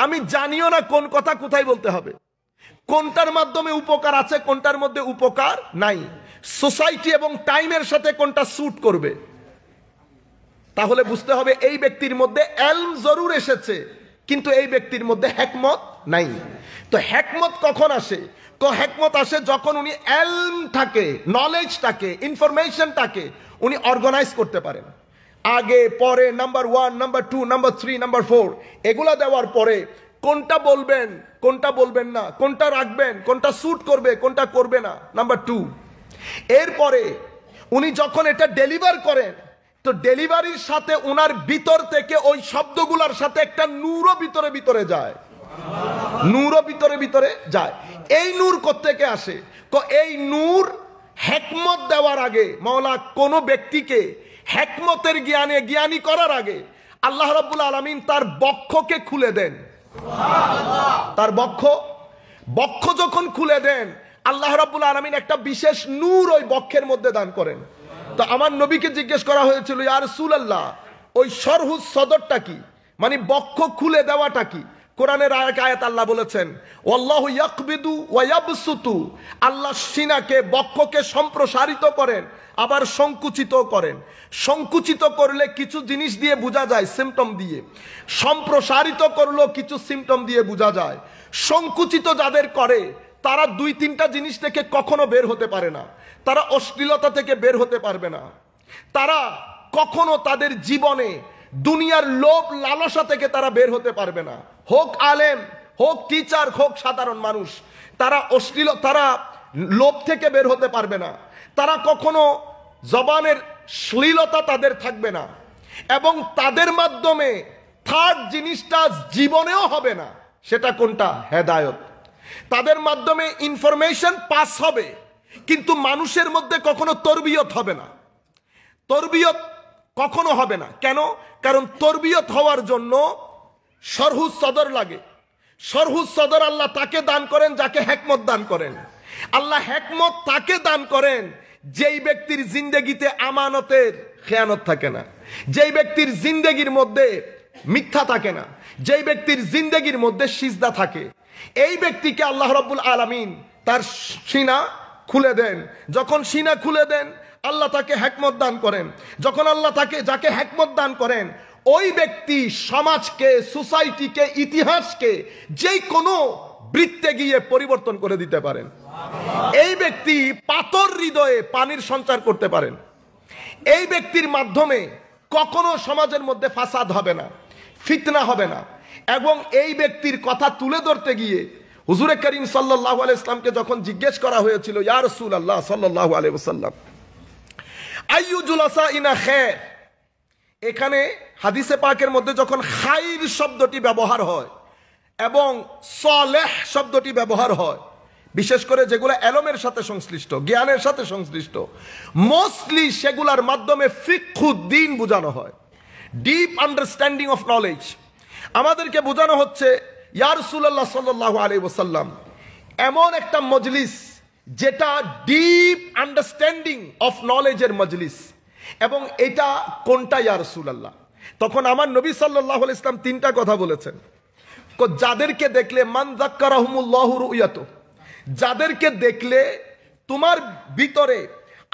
আমি জানিও না কোন কথা কোথায় বলতে হবে, কোনটার মাধ্যমে উপকার আছে, কোনটার মধ্যে উপকার নাই, সোসাইটি এবং টাইমের সাথে কোনটা স্যুট করবে, তাহলে বুঝতে হবে এই ব্যক্তির মধ্যে এলম জরুর এসেছে, কিন্তু এই ব্যক্তির মধ্যে হিকমত নাই। তো হিকমত কখন আসে? হিকমত আসে যখন উনি এলমটাকে, নলেজটাকে, ইনফরমেশনটাকে উনি অর্গানাইজ করতে পারেন। আগে পরে, নাম্বার 1, নাম্বার 2, নাম্বার 3, নাম্বার 4 এগুলা দেওয়ার পরে কোনটা বলবেন, কোনটা বলবেন না, কোনটা রাখবেন, কোনটা স্যুট করবে, কোনটা করবে না, নাম্বার 2। এরপরে উনি যখন এটা ডেলিভার করেন, তো ডেলিভারির সাথে উনার ভিতর থেকে ওই শব্দগুলোর সাথে একটা নূরও ভিতরে যায়, নূরও ভিতরে যায়। এই নূর কোত্থেকে আসে? এই নূর হিকমত দেওয়ার আগে, মাওলা কোন ব্যক্তিকে হিকমতের জ্ঞানী করার আগে আল্লাহ রাব্বুল আলামিন তার বক্ষকে খুলে দেন। তার বক্ষ যখন খুলে দেন, আল্লাহ রাব্বুল আলামিন একটা বিশেষ নূর ওই বক্ষের মধ্যে দান করেন। তো আমার নবীকে জিজ্ঞেস করা হয়েছিল, ইয়া রাসূলুল্লাহ, ওই শরহুস সদরটা কি, মানে বক্ষ খুলে দেওয়াটা কি? কোরআনের আয়াত আল্লাহ বলেছেন, ওয়াল্লাহু ইয়াকবিদু ওয়া ইয়াবসুতু, আল্লাহ সিনাকে, বক্ষকে সম্প্রসারিত করেন, আবার সংকুচিত করেন। সংকুচিত করলে কিছু জিনিস দিয়ে বোঝা যায়, সিম্পটম দিয়ে। সম্প্রসারিত করলেও কিছু সিম্পটম দিয়ে বোঝা যায়। সংকুচিত যাদের করে, তারা 2-3টা জিনিস থেকে কখনো বের হতে পারে না। তারা অশ্লীলতা থেকে বের হতে পারবে না, তারা কখনো তাদের জীবনে দুনিয়ার লোভ লালসা থেকে তারা বের হতে পারবে না। হোক আলেম, হোক টিচার, হোক সাধারণ মানুষ, তারা তারা লোভ থেকে বের হতে পারবে না। তারা কখনো জবানের শ্লীলতা তাদের থাকবে না, এবং তাদের মাধ্যমে থার্ড জিনিসটা জীবনেও হবে না। সেটা কোনটা? হেদায়েত। তাদের মাধ্যমে ইনফরমেশন পাস হবে, কিন্তু মানুষের মধ্যে কখনো তরবিয়ত হবে না। তরবিয়ত কখনো হবে না। কেন? কারণ তরবিয়ত হওয়ার জন্য সরহুজ সদর লাগে। সরহুজ সদর আল্লাহ তাকে দান করেন যাকে হেকমত দান করেন। আল্লাহ হেকমত তাকে দান করেন যেই ব্যক্তির জিন্দেগিতে আমানতের খেয়ানত থাকে না, যেই ব্যক্তির জিন্দেগির মধ্যে মিথ্যা থাকে না, যেই ব্যক্তির জিন্দেগির মধ্যে সিজদা থাকে। এই ব্যক্তিকে আল্লাহ রাব্বুল আলামিন তার সিনা খুলে দেন। যখন সিনা খুলে দেন আল্লাহ তাকে হেকমত দান করেন। যখন আল্লাহ তাকে যাকে হেকমত দান করেন ওই ব্যক্তি সমাজকে, সোসাইটিকে, ইতিহাসকে যে কোনো বৃত্তে গিয়ে পরিবর্তন করে দিতে পারেন। এই ব্যক্তি পাথর হৃদয়ে পানির সঞ্চার করতে পারেন। এই ব্যক্তির মাধ্যমে কখনো সমাজের মধ্যে ফাসাদ হবে না, ফিতনা হবে না। এবং এই ব্যক্তির কথা তুলে ধরতে গিয়ে হুজুরে করিম সাল্লাল্লাহু আলাইহি ওয়াসাল্লামকে যখন জিজ্ঞেস করা হয়েছিল, ইয়া রাসূলুল্লাহ সাল্লাল্লাহু আলাইহি ওয়াসাল্লাম আইয়ু জুলাসাইনা খায়র, এখানে হাদিসে পাকের মধ্যে যখন খাইর শব্দটি ব্যবহার হয় এবং সালেহ শব্দটি ব্যবহার হয়, বিশেষ করে যেগুলো এলমের সাথে সংশ্লিষ্ট, জ্ঞানের সাথে সংশ্লিষ্ট, মোস্টলি সেগুলার মাধ্যমে ফিকহুদ্দিন বোঝানো হয়, ডিপ আন্ডারস্ট্যান্ডিং অফ নলেজ। আমাদেরকে বোঝানো হচ্ছে ইয়া রাসূলুল্লাহ সাল্লাল্লাহু আলাইহি ওয়াসাল্লাম এমন একটা মজলিস যেটা ডিপ আন্ডারস্ট্যান্ডিং অফ নলেজের মজলিস, এবং এটা কোনটা ইয়া রাসূলুল্লাহ? তখন আমার নবী সাল্লাল্লাহু আলাইহি ওয়াসাল্লাম তিনটা কথা বলেছেন। যাদেরকে দেখলে মান যাক্কারাহুমুল্লাহু রুয়াতু, যাদেরকে দেখলে তোমার ভিতরে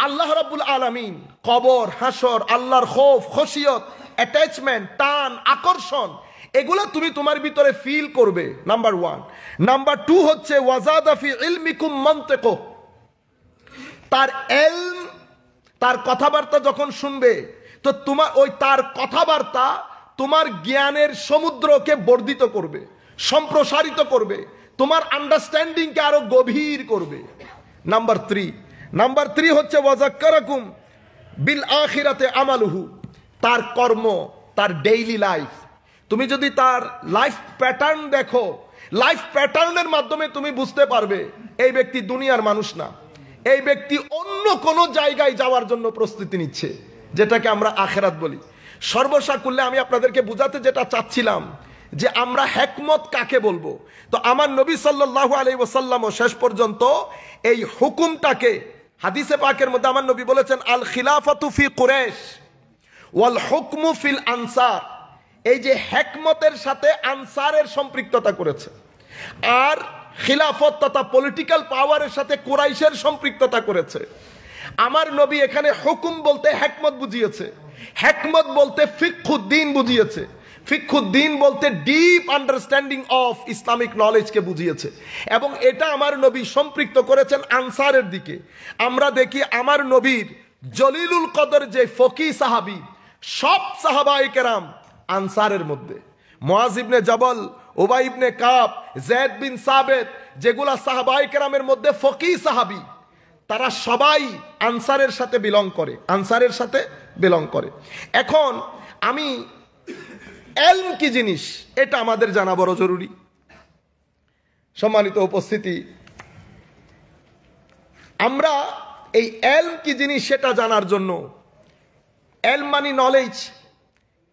আল্লাহ রাব্বুল আলামিন, কবর, হাসর, আল্লাহর খৌফ, খশিয়ত, অ্যাটাচমেন্ট, টান, আকর্ষণ, এগুলো তুমি তোমার ভিতরে ফিল করবে, নাম্বার 1। নাম্বার 2 হচ্ছে ওয়াজাদা ফি ইলমিকুম মানতিকু, তার ইলম, তার কথাবার্তা যখন শুনবে তো তোমার ওই তার কথাবার্তা তোমার জ্ঞানের সমুদ্রকে বর্ধিত করবে, সম্প্রসারিত করবে, তোমার আন্ডারস্ট্যান্ডিংকে আরো গভীর করবে। নাম্বার 3 হচ্ছে ওয়াজাক্কারাকুম বিল আখিরাতে আমালুহু, তার কর্ম, তার ডেইলি লাইফ। তুমি যদি তার লাইফ প্যাটার্ন দেখো, লাইফ প্যাটার্নের মাধ্যমে তুমি বুঝতে পারবে এই ব্যক্তি দুনিয়ার মানুষ না, এই ব্যক্তি অন্য কোনো জায়গায় যাওয়ার জন্য প্রস্তুতি নিচ্ছে, যেটাকে আমরা আখিরাত বলি। সর্বসাকুল্যে আমি আপনাদেরকে বুঝাতে যেটা চাচ্ছিলাম যে আমরা হেকমত কাকে বলবো, তো আমার নবী সাল্লাল্লাহু আলাইহি ওয়াসাল্লাম শেষ পর্যন্ত এই হুকুমটাকে হাদিসে পাকের মধ্যে আমার নবী বলেছেন আল খিলাফাতু ফি কুরাইশ ওয়াল হুকমু ফিল আনসার, এই যে হেকমতের সাথে আনসারের সম্পৃক্ততা করেছে, আর খিলাফত তথা পলিটিক্যাল পাওয়ারের সাথে কুরাইশের সম্পৃক্ততা করেছে। আমার নবী এখানে হুকুম বলতে হেকমত বুঝিয়েছে, হেকমত বলতে ফিকহুদ্দিন বুঝিয়েছে, ফিকহুদ্দিন বলতে ডিপ আন্ডারস্ট্যান্ডিং অফ ইসলামিক নলেজকে বুঝিয়েছে, এবং এটা আমার নবী সম্পৃক্ত করেছেন আনসারের দিকে। আমরা দেখি আমার নবীর জলিলুল কদর যে ফকি সাহাবী, সব সাহাবায়ে কেরাম আনসারের মধ্যে। মুআজ ইবনে জাবাল, উবাই ইবনে কাব, যায়েদ বিন সাবিত, যেগুলা সাহাবায়ে কেরামের মধ্যে ফকি সাহাবী, তারা সবাই আনসারের সাথে বিলং করে, আনসারের সাথে বিলং করে। এখন আমি ইলম কি জিনিস এটা আমাদের জানা বড় জরুরি। সম্মানিত উপস্থিতি, আমরা এই ইলম কি জিনিস সেটা জানার জন্য, ইলম মানে নলেজ,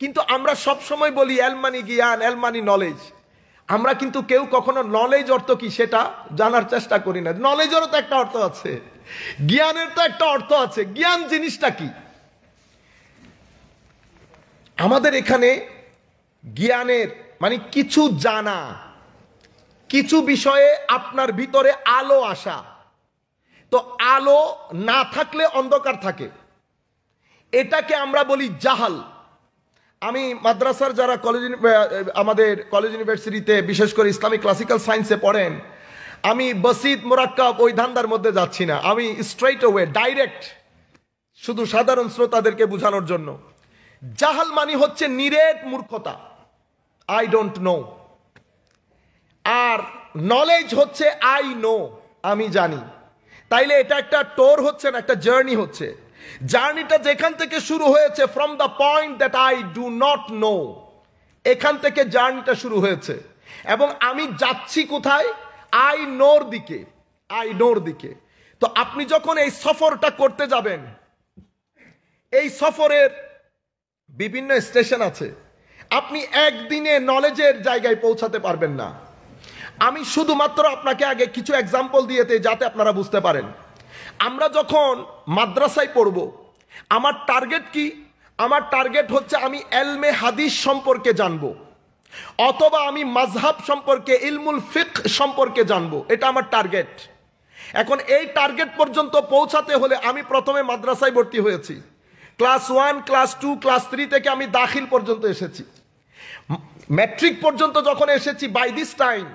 কিন্তু আমরা সব সময় বলি ইলম মানে জ্ঞান, ইলম মানে নলেজ। আমরা কিন্তু কেউ কখনো নলেজ অর্থ কি সেটা জানার চেষ্টা করি না। নলেজেরও তো একটা অর্থ আছে, জ্ঞানের তো একটা অর্থ আছে। জ্ঞান জিনিসটা কি? আমাদের এখানে জ্ঞানের মানে কিছু জানা, কিছু বিষয়ে আপনার ভিতরে আলো আসা। তো আলো না থাকলে অন্ধকার থাকে, এটাকে আমরা বলি জাহাল। আমি মাদ্রাসার যারা কলেজ, আমাদের কলেজ ইউনিভার্সিটিতে বিশেষ করে ইসলামিক ক্লাসিক্যাল সায়েন্সে পড়েন, আমি বসিত মুরাক্কাব ওই ধান্দার মধ্যে যাচ্ছি না, আমি স্ট্রেইট ওয়ে ডাইরেক্ট শুধু সাধারণ শ্রোতাদেরকে বোঝানোর জন্য। জাহাল মানে হচ্ছে নিরেট মূর্খতা, আই ডোন্ট নো। আর নলেজ হচ্ছে আই নো, আমি জানি। তাইলে এটা একটা টোর হচ্ছে না, একটা জার্নি হচ্ছে। জার্নিটা যেখান থেকে শুরু হয়েছে, from the point that I do not know, এখান থেকে জার্নিটা শুরু হয়েছে, এবং আমি যাচ্ছি কোথায়? আই নোর দিকে, আই নোর দিকে। তো আপনি যখন এই সফরটা করতে যাবেন, এই সফরের বিভিন্ন স্টেশন আছে, আপনি একদিনে নলেজের জায়গায় পৌঁছাতে পারবেন না। আমি শুধুমাত্র আপনাকে আগে কিছু এক্সাম্পল দিয়েতে যাতে আপনারা বুঝতে পারেন। আমরা যখন মাদ্রাসায় পড়ব, আমার টার্গেট কি? আমার টার্গেট হচ্ছে আমি এলমে হাদিস সম্পর্কে জানবো, অথবা আমি মাযহাব সম্পর্কে, ইলমুল ফিকহ সম্পর্কে জানবো। এটা আমার টার্গেট। এখন এই টার্গেট পর্যন্ত পৌঁছাতে হলে আমি প্রথমে মাদ্রাসায় ভর্তি হয়েছি। ক্লাস 1, ক্লাস 2, ক্লাস 3 থেকে আমি দাখিল পর্যন্ত এসেছি। ম্যাট্রিক পর্যন্ত যখন এসেছি, বাই দিস টাইম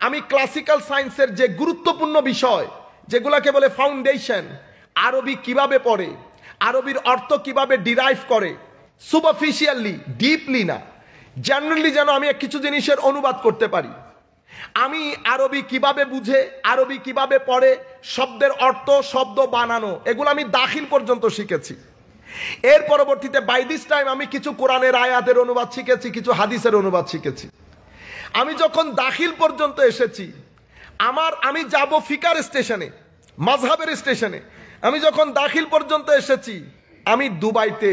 আমি ক্লাসিক্যাল সায়েন্সের যে গুরুত্বপূর্ণ বিষয় যেগুলোকে বলে ফাউন্ডেশন, আরবি কিভাবে পড়ে, আরবির অর্থ কিভাবে ডিরাইভ করে, সুপারফিশিয়ালি, ডিপলি না, জেনারেলি যেন আমি কিছু জিনিসের অনুবাদ করতে পারি। আমি আরবি কিভাবে বুঝে, আরবি কিভাবে পড়ে, শব্দের অর্থ, শব্দ বানানো, এগুলো আমি দাখিল পর্যন্ত শিখেছি। এর পরবর্তীতে বাই দিস টাইম আমি কিছু কোরআনের আয়াতের অনুবাদ শিখেছি, কিছু হাদিসের অনুবাদ শিখেছি। আমি যখন দাখিল পর্যন্ত এসেছি, আমি যাব ফিকার স্টেশনে, মাযহাবের স্টেশনে। আমি যখন দাখিল পর্যন্ত এসেছি, আমি দুবাইতে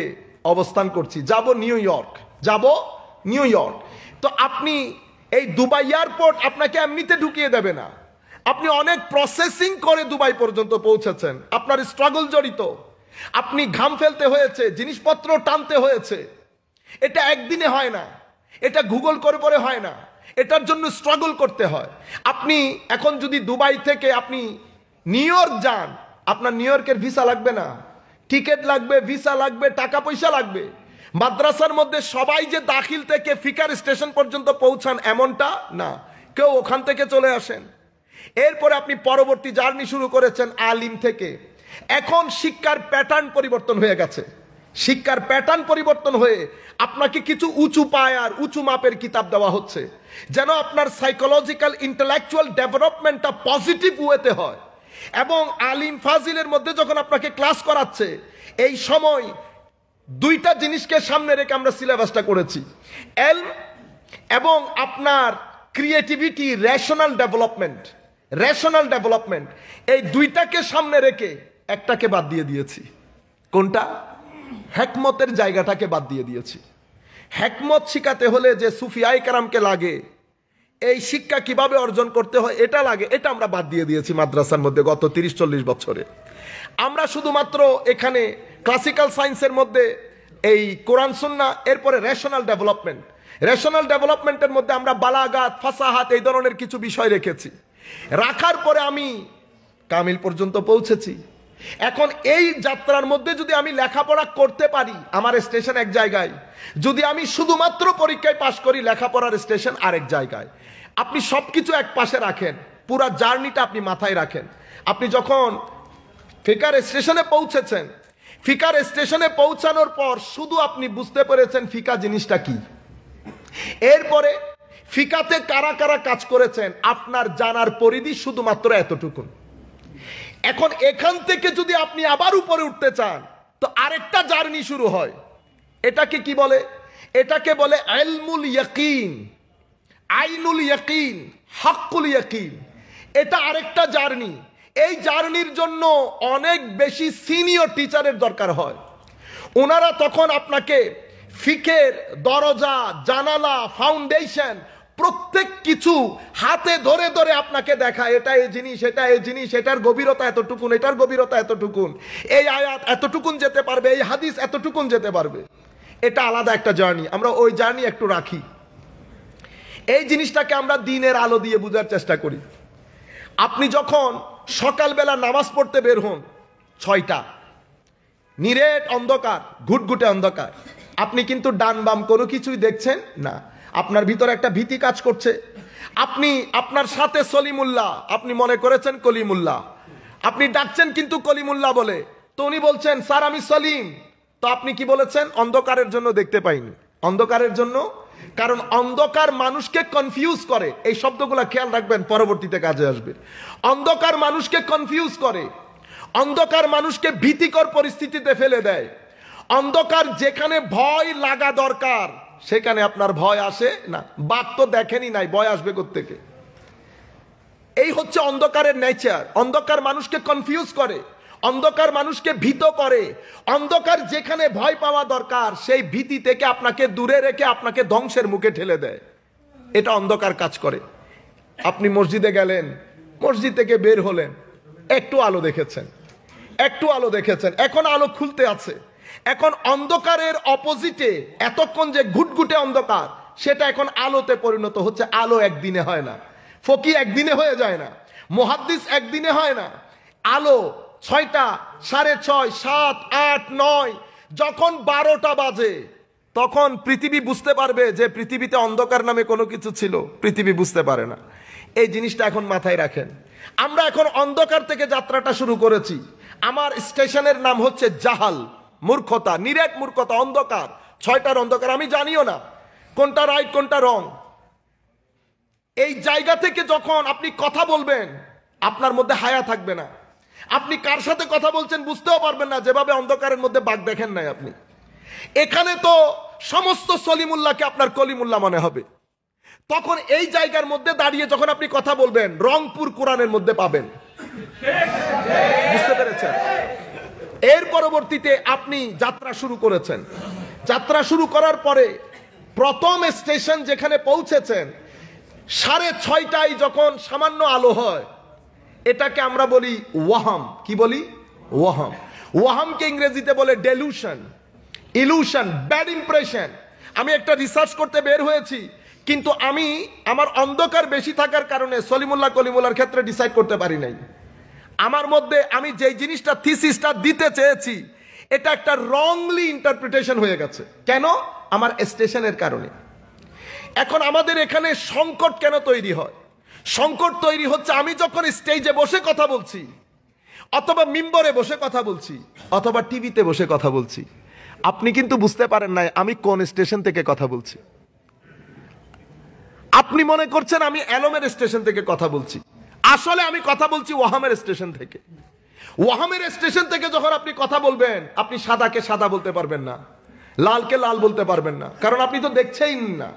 অবস্থান করছি, যাব নিউ ইয়র্ক। তো আপনি এই দুবাই এয়ারপোর্ট আপনাকে এমনিতে ঢুকিয়ে দেবে না, আপনি অনেক প্রসেসিং করে দুবাই পর্যন্ত পৌঁছেছেন। আপনার স্ট্রাগল জড়িত, আপনি ঘাম ফেলতে হয়েছে, জিনিসপত্র টানতে হয়েছে। এটা একদিনে হয় না, এটা গুগল করে হয় না, এটার জন্য স্ট্রাগল করতে হয়। আপনি এখন যদি দুবাই থেকে আপনি নিউ ইয়র্ক যান, আপনার নিউ ইয়র্কের ভিসা লাগবে না, টিকিট লাগবে, ভিসা লাগবে, টাকা পয়সা লাগবে। মাদ্রাসার মধ্যে সবাই যে দাখিল থেকে ফিকার স্টেশন পর্যন্ত পৌঁছান এমনটা না, কেউ ওখান থেকে চলে আসেন। এরপরে আপনি পরবর্তী জার্নি শুরু করেছেন আলিম থেকে। এখন শিক্ষার প্যাটার্ন পরিবর্তন হয়ে গেছে। শিক্ষার প্যাটার্ন পরিবর্তন হয়ে আপনাকে কিছু উঁচু পায়ার, উঁচু মাপের কিতাব দেওয়া হচ্ছে, যেন আপনার সাইকোলজিক্যাল, ইন্টেলেকচুয়াল ডেভেলপমেন্টটা পজিটিভ ওয়েতে হয়। এবং আলিম ফাজিলের মধ্যে যখন আপনাকে ক্লাস করাচ্ছে, এই সময় দুইটা জিনিসকে সামনে রেখে আমরা সিলেবাসটা করেছি, এলম এবং আপনার ক্রিয়েটিভিটি, রেশনাল ডেভেলপমেন্ট। এই দুইটাকে সামনে রেখে একটাকে বাদ দিয়ে দিয়েছি। কোনটা? হেকমতের জায়গাটাকে বাদ দিয়ে দিয়েছি। হেকমত শিখাতে হলে যে সুফিয়ায়ে কেরামকে লাগে, এই শিক্ষা কিভাবে অর্জন করতে হয় এটা লাগে, এটা আমরা বাদ দিয়ে দিয়েছি মাদ্রাসার মধ্যে গত 30-40 বছরে। আমরা শুধুমাত্র এখানে ক্লাসিক্যাল সায়েন্সের মধ্যে এই কোরআন সুন্নাহ, এরপরে রেশনাল ডেভেলপমেন্টের মধ্যে আমরা বালাগাত, ফাসাহাত, এই ধরনের কিছু বিষয় রেখেছি। রাখার পরে আমি কামিল পর্যন্ত পৌঁছেছি। এখন এই যাত্রার মধ্যে যদি আমি লেখাপড়া করতে পারি, আমার স্টেশন এক জায়গায়, যদি আমি শুধুমাত্র পরীক্ষায় পাশ করি, লেখাপড়ার স্টেশন আরেক জায়গায়। আপনি সবকিছু এক পাশে রাখেন, পুরা জার্নিটা আপনি মাথায় রাখেন। আপনি যখন ফিকার স্টেশনে পৌঁছেছেন, ফিকার স্টেশনে পৌঁছানোর পর শুধু আপনি বুঝতে পেরেছেন ফিকা জিনিসটা কি। এরপরে ফিকাতে কারা কারা কাজ করেছেন আপনার জানার পরিধি শুধুমাত্র এতটুকুন। এখন এখান থেকে যদি আপনি আবার উপরে উঠতে চান, তো আরেকটা জার্নি শুরু হয়। এটাকে কি বলে? এটাকে বলে ইলমুল ইয়াকিন, আইনুল ইয়াকিন, হাক্কুল ইয়াকিন। এটা আরেকটা জার্নি। এই জার্নির জন্য অনেক বেশি সিনিয়র টিচারের দরকার হয়। ওনারা তখন আপনাকে ফিকের দরজা, জানালা, ফাউন্ডেশন প্রত্যেক কিছু হাতে ধরে ধরে আপনাকে দেখায়, এটা এই জিনিস, এটা এই জিনিস, এটার গভীরতা এতটুকুন, এটার গভীরতা এতটুকুন, এই আয়াত এতটুকুন যেতে পারবে, এই হাদিস এতটুকুন যেতে পারবে। এটা আলাদা একটা জার্নি, আমরা ওই জার্নি একটু রাখি। এই জিনিসটাকে আমরা দিনের আলো দিয়ে বোঝার চেষ্টা করি। আপনি যখন সকালবেলা নামাজ পড়তে বের হন, 6টা, নিরেট অন্ধকার, ঘুটঘুটে অন্ধকার, আপনি কিন্তু ডান বাম কোনো কিছুই দেখছেন না। আপনার ভিতরে একটা ভীতি কাজ করছে। আপনি আপনার সাথে সলিমুল্লাহ, আপনি মনে করেছেন কলিমুল্লাহ, আপনি ডাকছেন কিন্তু কলিমুল্লাহ বলে, তো উনি বলছেন স্যার আমি সলিম। তো আপনি কি বলেছেন? অন্ধকারের জন্য দেখতে পাইনি। অন্ধকারের জন্য, কারণ অন্ধকার মানুষকে কনফিউজ করে। এই শব্দগুলো খেয়াল রাখবেন, পরবর্তীতে কাজে আসবে। অন্ধকার মানুষকে কনফিউজ করে, অন্ধকার মানুষকে ভীতিকর পরিস্থিতিতে ফেলে দেয়। অন্ধকার যেখানে ভয় লাগা দরকার সেখানে আপনার ভয় আসে না। বাঘ তো দেখেনি নাই, ভয় আসবে কোত্থেকে? এই হচ্ছে অন্ধকারের নেচার। অন্ধকার মানুষকে কনফিউজ করে, অন্ধকার মানুষকে ভীত করে। অন্ধকার যেখানে ভয় পাওয়া দরকার সেই ভীতি থেকে আপনাকে দূরে রেখে আপনাকে ধ্বংসের মুখে ঠেলে দেয়। এটা অন্ধকার কাজ করে। আপনি মসজিদে গেলেন, মসজিদ থেকে বের হলেন, একটু আলো দেখেছেন, একটু আলো দেখেছেন, এখন আলো খুলতে আছে। এখন অন্ধকারের অপোজিটে এতক্ষণ যে ঘুটঘুটে অন্ধকার, সেটা এখন আলোতে পরিণত হচ্ছে। আলো একদিনে হয় না, ফকি একদিনে হয়ে যায় না, মুহাদ্দিস একদিনে হয় না। আলো 6টা, 6:30, 7, 8, 9, যখন 12টা বাজে তখন পৃথিবী বুঝতে পারবে যে পৃথিবীতে অন্ধকার নামে কোনো কিছু ছিল। পৃথিবী বুঝতে পারে না। এই জিনিসটা এখন মাথায় রাখেন। আমরা এখন অন্ধকার থেকে যাত্রাটা শুরু করেছি। আমার স্টেশনের নাম হচ্ছে জাহাল, মূর্খতা, নিরেট মূর্খতা, অন্ধকার। 6টার অন্ধকার, আমি জানিও না কোনটা রাইট কোনটা রং। এই জায়গা থেকে যখন আপনি কথা বলবেন আপনার মধ্যে হায়া থাকবে না। আপনি কার সাথে কথা বলছেন বুঝতেও পারবেন না, যেভাবে অন্ধকারের মধ্যে বাঘ দেখেন নাই আপনি। এখানে তো সমস্ত সলিমুল্লাহকে আপনার কলিমুল্লাহ মনে হবে। তখন এই জায়গার মধ্যে দাঁড়িয়ে যখন আপনি কথা বলবেন রংপুর কোরআনের মধ্যে পাবেন। বুঝতে পেরেছেন? এর পরবর্তীতে আপনি যাত্রা শুরু করেছেন। যাত্রা শুরু করার পরে প্রথম স্টেশন যেখানে পৌঁছেছেন 6:30টায় যখন সামান্য আলো হয়, এটাকে আমরা বলি ওয়াহাম। কি বলি? ওয়াহাম। ওয়াহামকে ইংরেজিতে বলে ডেলুশন, ইলুশন, ব্যাড ইমপ্রেশন। আমি একটা রিসার্চ করতে বের হয়েছি, কিন্তু আমি আমার অন্ধকার বেশি থাকার কারণে সলিমুল্লাহ কলিমুল্লাহর ক্ষেত্রে ডিসাইড করতে পারি নাই। আমার মধ্যে আমি যেই জিনিসটা থিসিসটা দিতে চেয়েছি এটা একটা রংলি ইন্টারপ্রিটেশন হয়ে গেছে। কেন? আমার স্টেশনের কারণে। এখন আমাদের এখানে সংকট কেন তৈরি হয়? সংকট তৈরি হচ্ছে আমি যখন স্টেজে বসে কথা বলছি, অথবা মিম্বরে বসে কথা বলছি, অথবা টিভিতে বসে কথা বলছি, আপনি কিন্তু বুঝতে পারেন না আমি কোন স্টেশন থেকে কথা বলছি। আপনি মনে করছেন আমি এলমের স্টেশন থেকে কথা বলছি, আসলে আমি কথা বলছি ওয়াহামের স্টেশন থেকে। ওয়াহামের স্টেশন থেকে যখন আপনি কথা বলবেন, আপনি সাদাকে সাদা বলতে পারবেন না, লালকে লাল বলতে পারবেন না, কারণ আপনি তো দেখছেন না।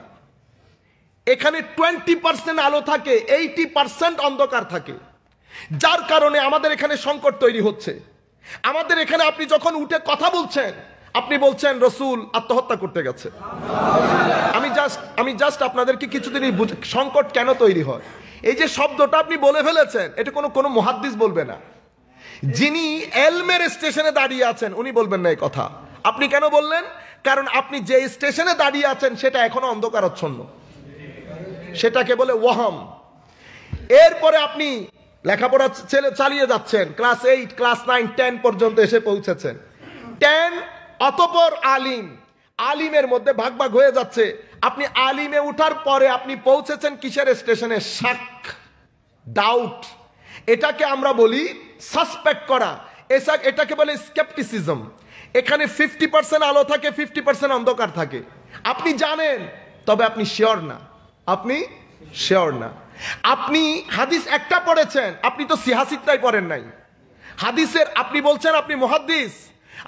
এখানে 20% আলো থাকে, 80% অন্ধকার থাকে, যার কারণে আমাদের এখানে সংকট তৈরি হচ্ছে। আমাদের এখানে আপনি যখন উঠে কথা বলছেন, আপনি বলছেন রসুল আত্মহত্যা করতে গেছে। আমি জাস্ট আপনাদেরকে কিছুদিন সংকট কেন তৈরি হয়, এই যে শব্দটা আপনি বলে ফেলেছেন, এটা কোনো মুহাদ্দিস বলবে না। যিনি এলমের স্টেশনে দাঁড়িয়ে আছেন উনি বলবেন না এই কথা। আপনি কেন বললেন? কারণ আপনি যে স্টেশনে দাঁড়িয়ে আছেন সেটা এখনো অন্ধকারাচ্ছন্ন, সেটাকে বলে ওয়াহাম। এরপরে আপনি লেখাপড়া চালিয়ে যাচ্ছেন, ক্লাস 8, ক্লাস 9, 10 পর্যন্ত এসে পৌঁছেছেন। 10 অতঃপর আলিম, আলিমের মধ্যে ভাগ ভাগ হয়ে যাচ্ছে। আপনি আলিমে উঠার পরে আপনি পৌঁছেছেন কিসের স্টেশনে? শাক, ডাউট। এটাকে আমরা বলি সাসপেক্ট করা, এটাকে বলে স্কেপটিসিজম। এখানে 50% আলো থাকে, 50% অন্ধকার থাকে। আপনি জানেন, তবে আপনি শিওর না। আপনি শিওর না। আপনি হাদিস একটা পড়েছেন, আপনি তো সিহাসিত্তাই পড়েন নাই। হাদিসের আপনি বলছেন আপনি মুহাদ্দিস,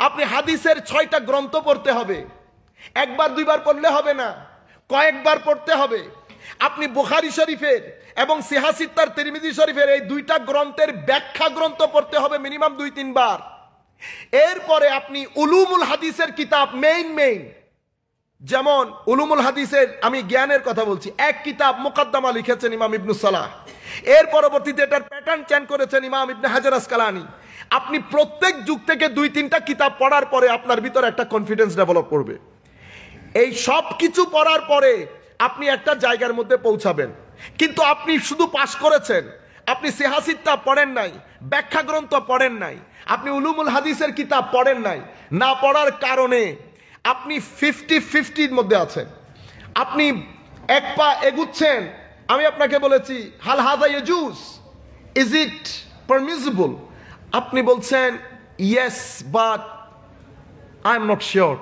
আপনি হাদিসের 6টা গ্রন্থ পড়তে হবে। একবার দুইবার পড়লে হবে না, কয়েকবার পড়তে হবে। আপনি বুখারী শরীফের এবং সিহাসিত্তার তিরমিজি শরীফের এই 2টা গ্রন্থের ব্যাখ্যা গ্রন্থ পড়তে হবে মিনিমাম 2-3 বার। এরপরে আপনি উলুমুল হাদিসের কিতাব মেইন যেমন উলুমুল হাদিসের, আমি জ্ঞানের কথা বলছি, এক কিতাব মুকদ্দমা লিখেছেন ইমাম ইবনে সালাহ। এর পরবর্তীতে এটার প্যাটার্ন চেঞ্জ করেছেন ইমাম ইবনে হাজার আসকালানি। আপনি প্রত্যেক যুগ থেকে 2-3টা কিতাব পড়ার পরে আপনার ভিতরে একটা কনফিডেন্স ডেভেলপ করবে। এই সব কিছু পড়ার পরে আপনি একটা জায়গার মধ্যে পৌঁছাবেন। কিন্তু আপনি শুধু পাশ করেছেন, আপনি সিহাসিত্তা পড়েন নাই, ব্যাখ্যা গ্রন্থ পড়েন নাই, আপনি উলুমুল হাদিসের কিতাব পড়েন নাই। না পড়ার কারণে আপনি 50-50-র মধ্যে আছেন। আপনি এক পা এগুচ্ছেন, আমি আপনাকে বলেছি হাল হাযা ইয়াজুজ, ইজ ইট পারমিসিবল? আপনি বলছেন yes but I am not sure.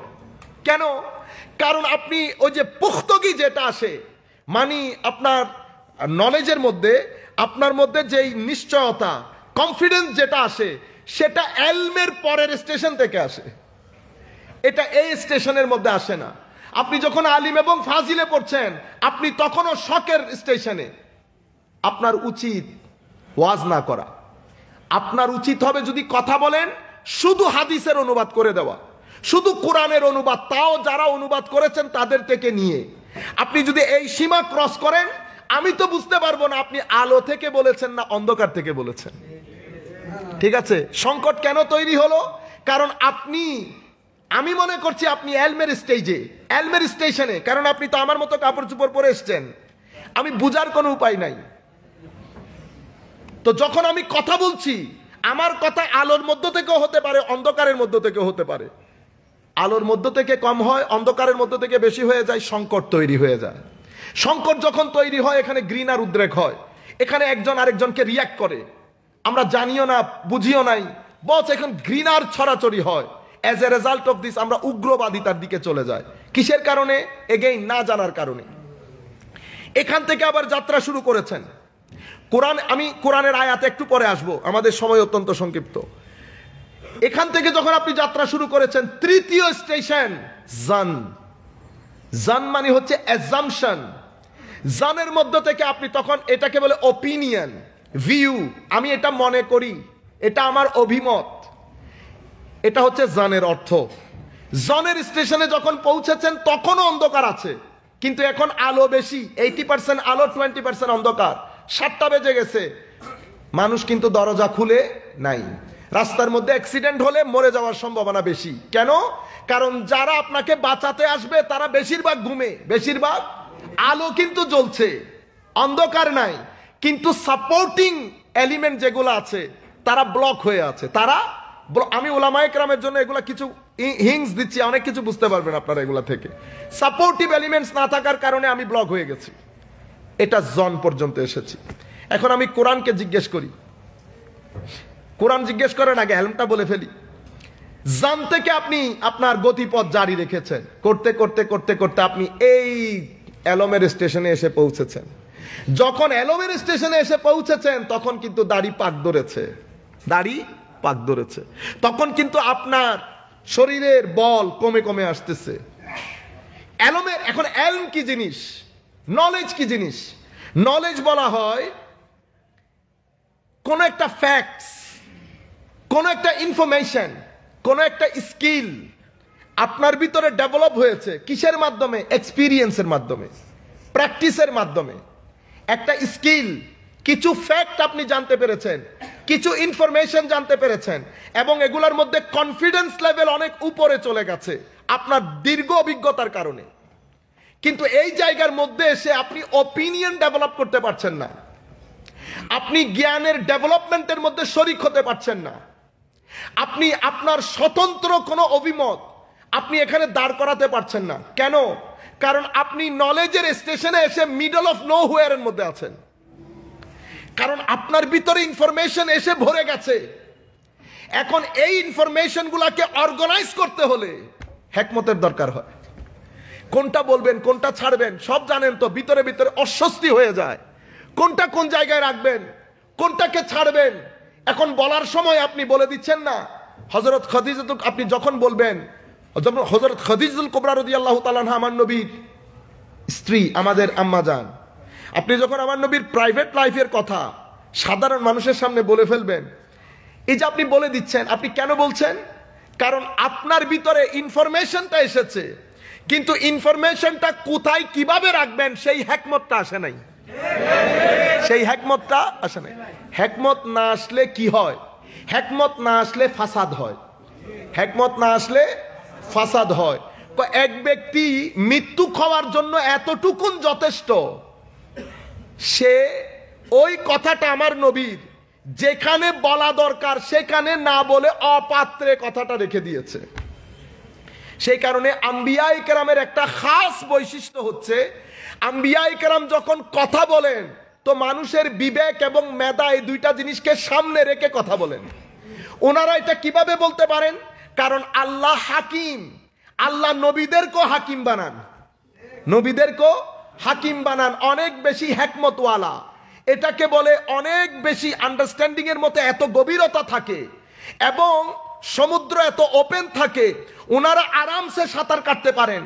কেন? কারণ আপনি ওই যে পুখতগি যেটা আসে, মানে আপনার নলেজের মধ্যে, আপনার মধ্যে যেই নিশ্চয়তা, কনফিডেন্স যেটা আসে, সেটা এলমের পরের স্টেশন থেকে আসে, এটা এই স্টেশনের মধ্যে আসে না। আপনি যখন আলিম এবং ফাজিলে পড়ছেন, আপনি তখনও শখের স্টেশনে। আপনার উচিত ওয়াজ না করা, আপনার উচিত হবে যদি কথা বলেন শুধু হাদিসের অনুবাদ করে দেওয়া, শুধু কোরআনের অনুবাদ, তাও যারা অনুবাদ করেছেন তাদের থেকে নিয়ে। আপনি যদি এই সীমা ক্রস করেন, আমি তো বুঝতে পারবো না আপনি আলো থেকে বলেছেন না অন্ধকার থেকে বলেছেন। ঠিক আছে, সংকট কেন তৈরি হলো? কারণ আমি মনে করছি আপনি এলমের স্টেশনে, কারণ আপনি তো আমার মতো কাপড় চোপড় পরে এসছেন, আমি বুঝার কোনো উপায় নাই। তো যখন আমি কথা বলছি, আমার কথা আলোর মধ্য থেকেও হতে পারে, অন্ধকারের মধ্য থেকেও হতে পারে। আলোর মধ্য থেকে কম হয়, অন্ধকারের মধ্য থেকে বেশি হয়ে যায়, সংকট তৈরি হয়ে যায়। সংকট যখন তৈরি হয়, এখানে ঘৃণ আর উদ্রেক হয়, এখানে একজন আরেকজনকে রিয়াক্ট করে, আমরা জানিও না বুঝিও নাই, বস এখন ঘৃণার ছড়াছড়ি হয়। As a result of this আমরা উগ্রবাদিতার দিকে চলে যাই। কিসের কারণে? এগেইন না জানার কারণে। এখান থেকে আবার যাত্রা শুরু করেছেন আমি কোরআনের আয়াতে একটু পরে আসব, আমাদের সময় অত্যন্ত সংক্ষিপ্ত। এখান থেকে যখন আপনি যাত্রা শুরু করেছেন, তৃতীয় স্টেশন জান মানে হচ্ছে অ্যাজাম্পশন। জানের মধ্য থেকে আপনি তখন এটাকে বলে ওপিনিয়ন, ভিউ, আমি এটা মনে করি, এটা আমার অভিমত, এটা হচ্ছে জানের অর্থ। জনের স্টেশনে যখন পৌঁছেছেন তখনও অন্ধকার আছে, কিন্তু এখন আলো বেশি, 80% আলো, 20% অন্ধকার। 7টা বেজে গেছে, মানুষ কিন্তু দরজা খুলে নাই। রাস্তার মধ্যে অ্যাক্সিডেন্ট হলে মরে যাওয়ার সম্ভাবনা বেশি। কেন? কারণ যারা আপনাকে বাঁচাতে আসবে তারা বেশিরভাগ ঘুমে, বেশিরভাগ। আলো কিন্তু জ্বলছে, অন্ধকার নাই, কিন্তু সাপোর্টিং এলিমেন্ট যেগুলো আছে তারা ব্লক হয়ে আছে। আমি ওলামায়ে কেরামের জন্য এগুলা কিছু হিংস দিচ্ছি, অনেক কিছু বুঝতে পারবেন আপনারা এগুলা থেকে। সাপোর্টিভ এলিমেন্টস না থাকার কারণে আমি ব্লক হয়ে গেছি, এটা জন পর্যন্ত এসেছি। এখন আমি কোরআনকে জিজ্ঞেস করি, কোরআন জিজ্ঞেস করেন আগে হেলমটা বলে ফেলি। জান থেকে আপনি আপনার গতিপথ জারি রেখেছেন, করতে করতে করতে করতে আপনি এই এলমের স্টেশনে এসে পৌঁছেছেন। যখন এলমের স্টেশনে এসে পৌঁছেছেন তখন কিন্তু দাড়ি পাক ধরেছে, তখন কিন্তু আপনার শরীরের বল কমে কমে আসতেছে। এখন এলম কি জিনিস, নলেজ কি জিনিস? নলেজ বলা হয় কোন একটা ফ্যাক্টস, কোন একটা ইনফরমেশন, কোন একটা স্কিল আপনার ভিতরে ডেভেলপ হয়েছে। কিসের মাধ্যমে? এক্সপিরিয়েন্সের মাধ্যমে, প্র্যাকটিসের মাধ্যমে। একটা স্কিল, কিছু ফ্যাক্ট আপনি জানতে পেরেছেন, কিছু ইনফরমেশন জানতে পেরেছেন, এবং এগুলোর মধ্যে কনফিডেন্স লেভেল অনেক উপরে চলে গেছে আপনার দীর্ঘ অভিজ্ঞতার কারণে। কিন্তু এই জায়গার মধ্যে এসে আপনি ওপিনিয়ন ডেভেলপ করতে পারছেন না, আপনি জ্ঞানের ডেভেলপমেন্টের মধ্যে শরিক হতে পারছেন না, আপনি আপনার স্বতন্ত্র কোনো অভিমত আপনি এখানে দাঁড় করাতে পারছেন না। কেন? কারণ আপনি নলেজের স্টেশনে এসে মিডল অফ নো হোয়ার এর মধ্যে আছেন। কারণ আপনার ভিতরে ইনফরমেশন এসে ভরে গেছে। এখন এই ইনফরমেশন গুলাকে অর্গানাইজ করতে হলে হিকমতের দরকার হয়। কোনটা বলবেন, কোনটা ছাড়বেন সব জানেন তো, ভিতরে ভিতরে অস্বস্তি হয়ে যায়। কোনটা কোন জায়গায় রাখবেন, কোনটাকে ছাড়বেন, এখন বলার সময় আপনি বলে দিচ্ছেন না। হযরত খাদিজা, আপনি যখন বলবেন, হযরত খাদিজাতুল কুবরা রাদিয়াল্লাহু তাআলা আনহা আমার নবীর স্ত্রী, আমাদের আম্মা জান, আপনি যখন আমার নবীর প্রাইভেট লাইফের কথা সাধারণ মানুষের সামনে বলে ফেলবেন, এই যে আপনি বলে দিচ্ছেন, আপনি কেন বলছেন? কারণ আপনার ভিতরে ইনফরমেশনটা এসেছে, কিন্তু ইনফরমেশনটা কোথায় কিভাবে রাখবেন সেই হিকমতটা আসে নাই। সেই হিকমতটা আসে নাই। হিকমত না আসলে কি হয়? হিকমত না আসলে ফাসাদ হয়। হিকমত না আসলে ফাসাদ হয়। তো এক ব্যক্তি মৃত্যু খাওয়ার জন্য এতটুকুন যথেষ্ট, সে ওই কথাটা আমার নবীর যেখানে বলা দরকার সেখানে না বলে অপাত্রে কথাটা রেখে দিয়েছে। সেই কারণে আম্বিয়ায়ে কেরামের একটা খাস বৈশিষ্ট্য হচ্ছে, আম্বিয়ায়ে কেরাম যখন কথা বলেন তো মানুষের বিবেক এবং মেধা এই দুইটা জিনিসকে সামনে রেখে কথা বলেন। ওনারা এটা কিভাবে বলতে পারেন? কারণ আল্লাহ হাকিম, আল্লাহ নবীদেরকেও হাকিম বানান, নবীদেরকেও হাকিম বানান, অনেক বেশি হিকমতওয়ালা। এটাকে বলে অনেক বেশি আন্ডারস্ট্যান্ডিং এর মতো এত গভীরতা থাকে এবং সমুদ্র এত ওপেন থাকে, ওনারা আরামসে সাঁতার কাটতে পারেন।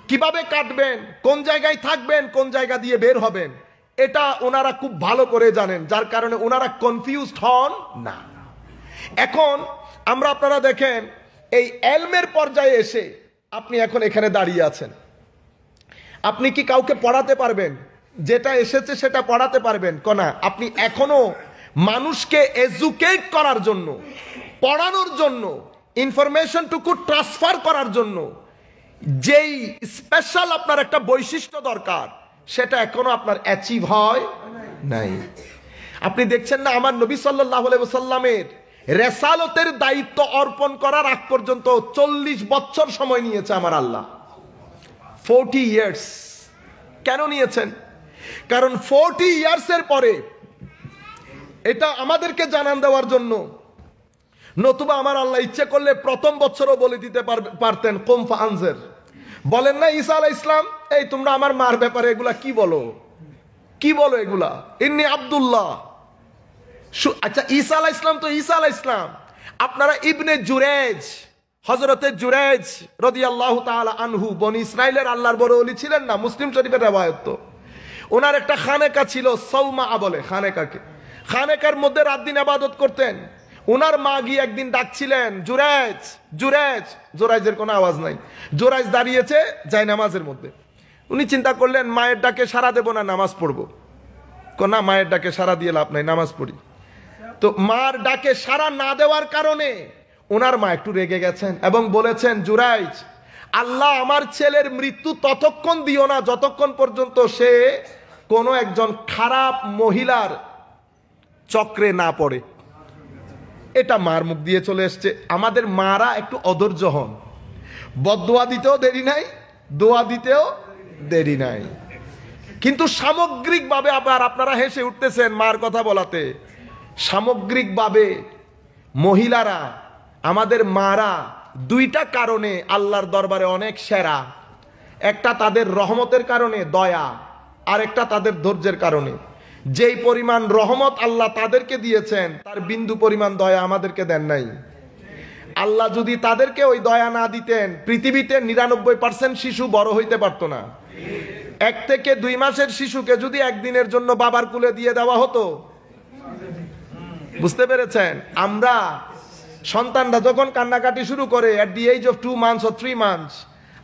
কিভাবে কাটবেন, কোন জায়গায় থাকবেন, কোন জায়গা দিয়ে বের হবেন, এটা ওনারা খুব ভালো করে জানেন, যার কারণে ওনারা কনফিউজড হন না। এখন আমরা আপনারা দেখেন এই এলমের পর্যায়ে এসে আপনি এখন এখানে দাঁড়িয়ে আছেন, আপনি কি কাউকে পড়াতে পারবেন? যেটা এসেছে সেটা পড়াতে পারবেন কোনা? আপনি এখনো মানুষকে এডুকেট করার জন্য, পড়ানোর জন্য, ইনফরমেশনটুকু ট্রান্সফার করার জন্য যেই স্পেশাল আপনার একটা বৈশিষ্ট্য দরকার, সেটা এখনো আপনার অ্যাচিভ হয় নাই। আপনি দেখছেন না, আমার নবী সাল্লাল্লাহু আলাইহি ওয়াসাল্লামের রেসালতের দায়িত্ব অর্পণ করার আগ পর্যন্ত 40 বছর সময় নিয়েছে আমার আল্লাহ। 40 ইয়ার্স। কেন নিয়েছেন? কারণ 40 ইয়ার্সের পরে এটা আমাদেরকে জানান দেওয়ার জন্য, নতুবা আমার আল্লাহ ইচ্ছে করলে প্রথম বছরও বলে দিতে পারতেন কুম ফাআনজির। বলেন না ঈসা আলাইহিস সালাম, এই তোমরা আমার মার ব্যাপারে এগুলা কি বলো, কি বলো এগুলা, ইন্নী আব্দুল্লাহ। আচ্ছা, ঈসা আলাইহিস সালাম তো ঈসা আলাইহিস সালাম। আপনারা ইবনে জুরেজ, হযরতে জুরেজ রাদিয়াল্লাহু তাআলা আনহু বনি ইসরাইলের আল্লাহর বড় ওলি ছিলেন না? মুসলিম শরীফের রওয়ায়াত। তো ওনার একটা খানেকা ছিল, সৌমা বলে খানেকাকে। খানেকার মধ্যে রাত দিন ইবাদত করতেন। ওনার মা গিয়ে একদিন ডাকছিলেন, জুরেজ জুরেজ। জোরাইজের কোনো আওয়াজ নাই। জোরাইজ দাঁড়িয়েছে যায় নামাজের মধ্যে। উনি চিন্তা করলেন মায়ের ডাকে সাড়া দেব না, নামাজ পড়বো। না, মায়ের ডাকে সাড়া দিয়ে লাভ নাই, নামাজ পড়ি। তো মার ডাকে সাড়া না দেওয়ার কারণে ওনার মা একটু রেগে গেছেন এবং বলেছেন, জুরাইজ, আল্লাহ আমার ছেলের মৃত্যু ততক্ষণ দিও না যতক্ষণ পর্যন্ত সে কোনো একজন খারাপ মহিলার চক্রে না পড়ে। এটা মার মুখ দিয়ে চলে এসছে। আমাদের মারা একটু অধৈর্য হন, বদদোয়া দিতেও দেরি নাই, দোয়া দিতেও দেরি নাই। কিন্তু সামগ্রিকভাবে আবার আপনারা হেসে উঠতেছেন মার কথা বলাতে। সামগ্রিকভাবে মহিলারা, আমাদের মারা দুইটা কারণে আল্লাহর দরবারে অনেক সেরা। একটা তাদের রহমতের কারণে, দয়া, আর একটা তাদের ধৈর্যের কারণে। যেই পরিমাণ রহমত আল্লাহ তাদেরকে দিয়েছেন তার বিন্দু পরিমাণ দয়া আমাদেরকে দেন নাই। আল্লাহ যদি তাদেরকে ওই দয়া না দিতেন, পৃথিবীতে 99% শিশু বড় হইতে পারতো না। 1 থেকে 2 মাসের শিশুকে যদি একদিনের জন্য বাবার কুলে দিয়ে দেওয়া হতো, বুঝতে পেরেছেন? আমরা সন্তানরা যখন কান্নাকাটি শুরু করে at the age of 2 months or 3 months,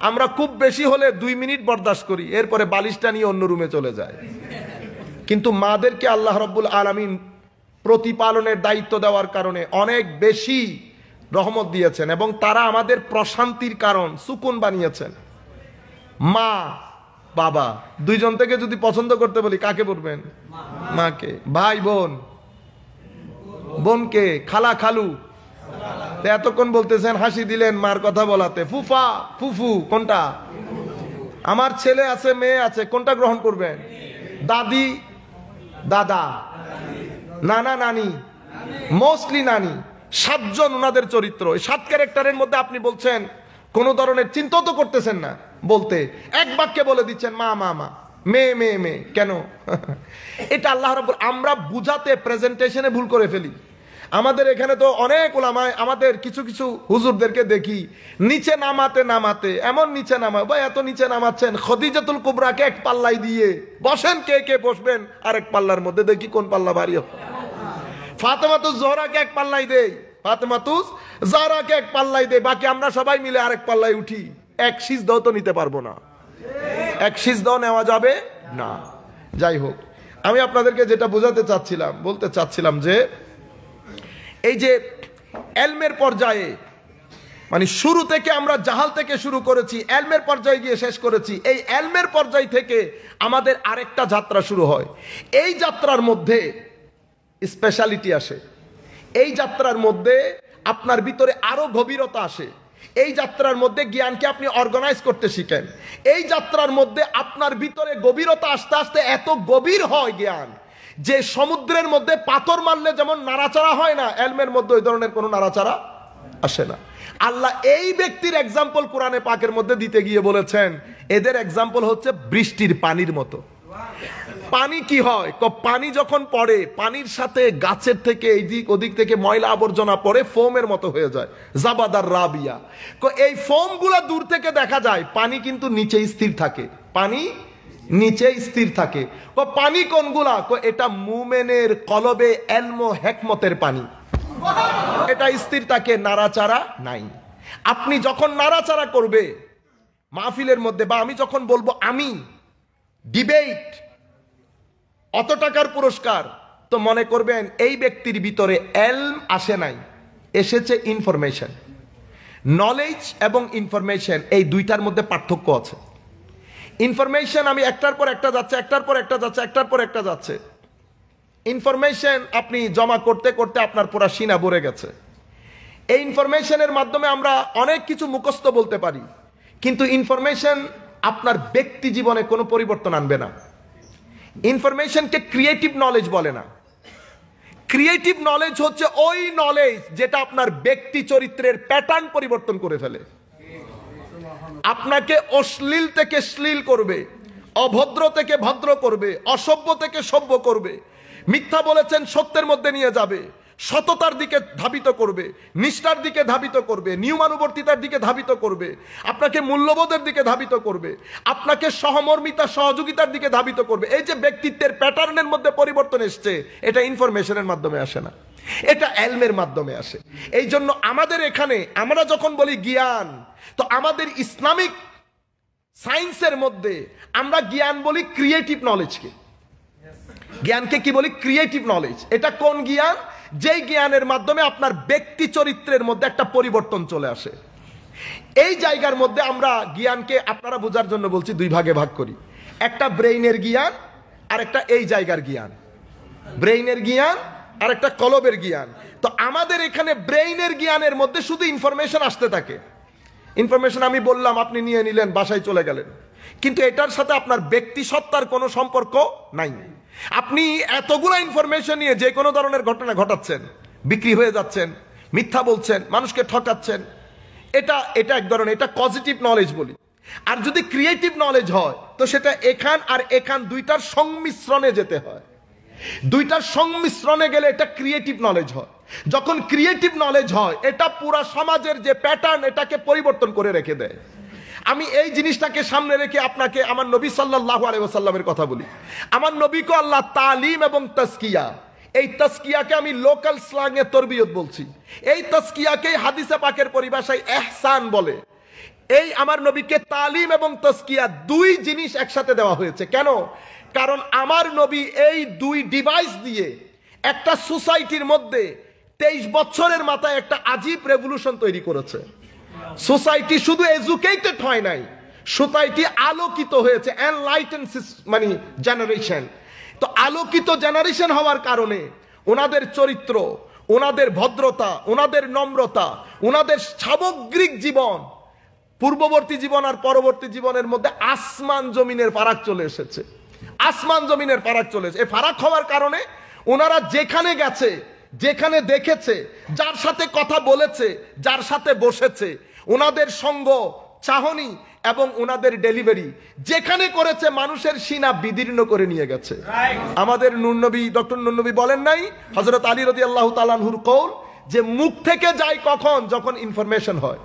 আমরা খুব বেশি হলে 2 মিনিট বরদাস্ত করি, এরপরে বালিশটা নিয়ে অন্য রুমে চলে যায়। কিন্তু মাদেরকে আল্লাহ রাব্বুল আলামিন প্রতিপালনের দায়িত্ব দেওয়ার কারণে অনেক বেশি রহমত দিয়েছেন এবং তারা আমাদের প্রশান্তির কারণ, সুকুন বানিয়েছেন। মা বাবা দুইজন থেকে যদি পছন্দ করতে বলি, কাকে বলবেন? মাকে। ভাই বোন, বোনকে। খালা খালু। এতক্ষণ বলতেছেন, হাসি দিলেন মার কথা বলাতে। ফুফা ফুফু, কোনটা? আমার ছেলে আছে, মেয়ে আছে, কোনটা গ্রহণ করবেন? দাদি দাদা, নানা নানি, মোস্টলি নানি। 7 জন ওনাদের চরিত্র। এই 7 ক্যারেক্টারের মধ্যে আপনি বলছেন কোন ধরনের চিন্তা তো করতেছেন না, বলতে এক বাক্যে বলে দিচ্ছেন মা মা মা, মেয়ে মেয়ে মেয়ে। কেন? এটা আল্লাহ রাব্বুল, আমরা বুঝাতে প্রেজেন্টেশনে ভুল করে ফেলি। আমাদের এখানে তো অনেক উলামায়ে, আমাদের কিছু কিছু হুজুরদেরকে দেখি নিচে নামাতে নামাতে এমন নিচে নামায়, ভাই এত নিচে নামাচ্ছেন। খদিজাতুল কুবরাকে এক পাল্লাই দিয়ে বসেন, কে কে বসবেন আরেক পাল্লার মধ্যে, দেখি কোন পাল্লা ভারী হবে। ফাতেমাতুজ জোহরাকে এক পাল্লাই দেই, ফাতেমাতুজ জাহরাকে এক পাল্লাই দেই, বাকি আমরা সবাই মিলে আরেক পাল্লায় উঠি। এক সিজদাও তো নিতে পারবো না, এক সিজদাও নেওয়া যাবে না। যাই হোক, আমি আপনাদেরকে যেটা বোঝাতে চাচ্ছিলাম, বলতে চাচ্ছিলাম যে এই যে এলমের পর্যায়ে, মানে শুরু থেকে আমরা জাহাল থেকে শুরু করেছি, এলমের পর্যায়ে গিয়ে শেষ করেছি। এই এলমের পর্যায় থেকে আমাদের আরেকটা যাত্রা শুরু হয়। এই যাত্রার মধ্যে স্পেশালিটি আসে, এই যাত্রার মধ্যে আপনার ভিতরে আরো গভীরতা আসে, এই যাত্রার মধ্যে জ্ঞানকে আপনি অর্গানাইজ করতে শিখেন। এই যাত্রার মধ্যে আপনার ভিতরে গভীরতা আস্তে আস্তে এত গভীর হয় জ্ঞান, যে সমুদ্রের মধ্যে পাথর মারলে যেমন নাড়াচাড়া হয় না, এলমের মধ্যে ওই ধরনের কোনো নাড়াচাড়া আসে না। আল্লাহ এই ব্যক্তির এক্সাম্পল কোরআনে পাকের মধ্যে দিতে গিয়ে বলেছেন, এদের এক্সাম্পল হচ্ছে বৃষ্টির পানির মতো। পানি কি হয়? পানি যখন পড়ে, পানির সাথে গাছের থেকে এইদিক ওদিক থেকে ময়লা আবর্জনা পড়ে ফোমের মতো হয়ে যায়, জাবাদার রাবিয়া। এই ফোমগুলা দূর থেকে দেখা যায়, পানি কিন্তু নিচে স্থির থাকে, পানি নিচে স্থির থাকে। পানি কোনগুলা? এটা মুমেনের কলবে এলম হেকমতের পানি। এটা স্থির থাকে, নাড়াচাড়া নাই। আপনি যখন নাড়াচাড়া করবে মাহফিলের মধ্যে, বা আমি যখন বলবো আমি ডিবেট অত টাকার পুরস্কার, তো মনে করবেন এই ব্যক্তির ভিতরে এলম আসে নাই, এসেছে ইনফরমেশন। নলেজ এবং ইনফরমেশন এই দুইটার মধ্যে পার্থক্য আছে। ইনফরমেশন আমি একটার পর একটা যাচ্ছে, একটার পর একটা যাচ্ছে, একটার পর একটা যাচ্ছে। ইনফরমেশন আপনি জমা করতে করতে আপনার পুরা সিনা ভরে গেছে। এই ইনফরমেশনের মাধ্যমে আমরা অনেক কিছু মুখস্থ বলতে পারি, কিন্তু ইনফরমেশন আপনার ব্যক্তি জীবনে কোনো পরিবর্তন আনবে না। ইনফরমেশনকে ক্রিয়েটিভ নলেজ বলে না। ক্রিয়েটিভ নলেজ হচ্ছে ওই নলেজ যেটা আপনার ব্যক্তি চরিত্রের প্যাটার্ন পরিবর্তন করে ফেলে। আপনাকে অশ্লীল থেকে শ্লীল করবে, অভদ্র থেকে ভদ্র করবে, অসভ্য থেকে সভ্য করবে। মিথ্যা বলেছেন সত্যের মধ্যে নিয়ে যাবে, সততার দিকে ধাবিত করবে, নিষ্ঠার দিকে ধাবিত করবে, নিয়মানুবর্তিতার দিকে ধাবিত করবে, আপনাকে মূল্যবোধের দিকে ধাবিত করবে, আপনাকে সহমর্মিতা সহযোগিতার দিকে ধাবিত করবে। এই যে ব্যক্তিত্বের প্যাটার্নের মধ্যে পরিবর্তন এসছে, এটা ইনফরমেশনের মাধ্যমে আসে না, এটা এলমের মাধ্যমে আসে। এই জন্য আমাদের এখানে আমরা যখন বলি জ্ঞান, তো আমাদের ইসলামিক সায়েন্সের মধ্যে আমরা জ্ঞান বলি ক্রিয়েটিভ নলেজকে। জ্ঞানকে কি বলি? Creative knowledge. এটা কোন জ্ঞান? যেই জ্ঞানের মাধ্যমে আপনার ব্যক্তি চরিত্রের মধ্যে একটা পরিবর্তন চলে আসে। এই জায়গার মধ্যে আমরা জ্ঞানকে আপনারা বোঝার জন্য বলছি দুই ভাগে ভাগ করি। একটা ব্রেইনের জ্ঞান আর একটা এই জায়গার জ্ঞান। ব্রেইনের জ্ঞান আর একটা কলবের জ্ঞান। তো আমাদের এখানে ব্রেইনের জ্ঞানের মধ্যে শুধু ইনফরমেশন আসতে থাকে। ইনফরমেশন আমি বললাম, আপনি নিয়ে নিলেন, বাসায় চলে গেলেন, কিন্তু এটার সাথে আপনার ব্যক্তি সত্তার কোনো সম্পর্ক নাই। আপনি এতগুলো ইনফরমেশন নিয়ে যে কোনো ধরনের ঘটনা ঘটাচ্ছেন, বিক্রি হয়ে যাচ্ছেন, মিথ্যা বলছেন, মানুষকে ঠকাচ্ছেন, এটা এক ধরনের, এটা পজিটিভ নলেজ বলি। আর যদি ক্রিয়েটিভ নলেজ হয় তো সেটা এখান আর এখান দুইটার সংমিশ্রণে যেতে হয়। দুইটার সংমিশ্রণে গেলে এটা ক্রিয়েটিভ নলেজ হয়। যখন ক্রিয়েটিভ নলেজ হয়, এটা পুরা সমাজের যে প্যাটার্ন এটাকে পরিবর্তন করে রেখে দেয়। আমি এই জিনিসটাকে সামনে রেখে আপনাকে আমার নবী সাল্লাল্লাহু আলাইহি ওয়াসাল্লামের কথা বলি। আমার নবীকে আল্লাহ তালিম এবং তাসকিয়া, এই তাসকিয়াকে আমি লোকাল স্ল্যাংয়ে তরবিয়ত বলছি। এই তাসকিয়াকে হাদিসে পাকের পরিভাষায় ইহসান বলে। এই আমার নবীকে তালিম এবং তাসকিয়া দুই জিনিস একসাথে দেওয়া হয়েছে। কেন? কারণ আমার নবী এই দুই ডিভাইস দিয়ে একটা সোসাইটির মধ্যে 23 বছরের মাথায় একটা আজীব রেভলিউশন তৈরি করেছে। সোসাইটি শুধু এডুকেটেড হয় নাই, সোসাইটি আলোকিত হয়েছে। এনলাইটেন্ড মানে জেনারেশন। তো আলোকিত জেনারেশন হওয়ার কারণে ওনাদের চরিত্র, ওনাদের ভদ্রতা, ওনাদের নম্রতা, ওনাদের সামগ্রিক জীবন, পূর্ববর্তী জীবন আর পরবর্তী জীবনের মধ্যে আসমান জমিনের ফারাক চলে এসেছে। আসমান জমিনের ফারাক চলে এসেছে। এই ফারাক হওয়ার কারণে ওনারা যেখানে গেছে, যেখানে দেখেছে, যার সাথে কথা বলেছে, যার সাথে বসেছে, ওনাদের সঙ্গ, চাহনি এবং ওনাদের ডেলিভারি যেখানে করেছে, মানুষের সিনা বিদীর্ণ করে নিয়ে গেছে। আমাদের নূর নবী, ডক্টর নূর নবী বলেন নাই, হযরত আলী রাদিয়াল্লাহু তাআলা আনহুর কওল, যে মুখ থেকে যায় কখন? যখন ইনফরমেশন হয়।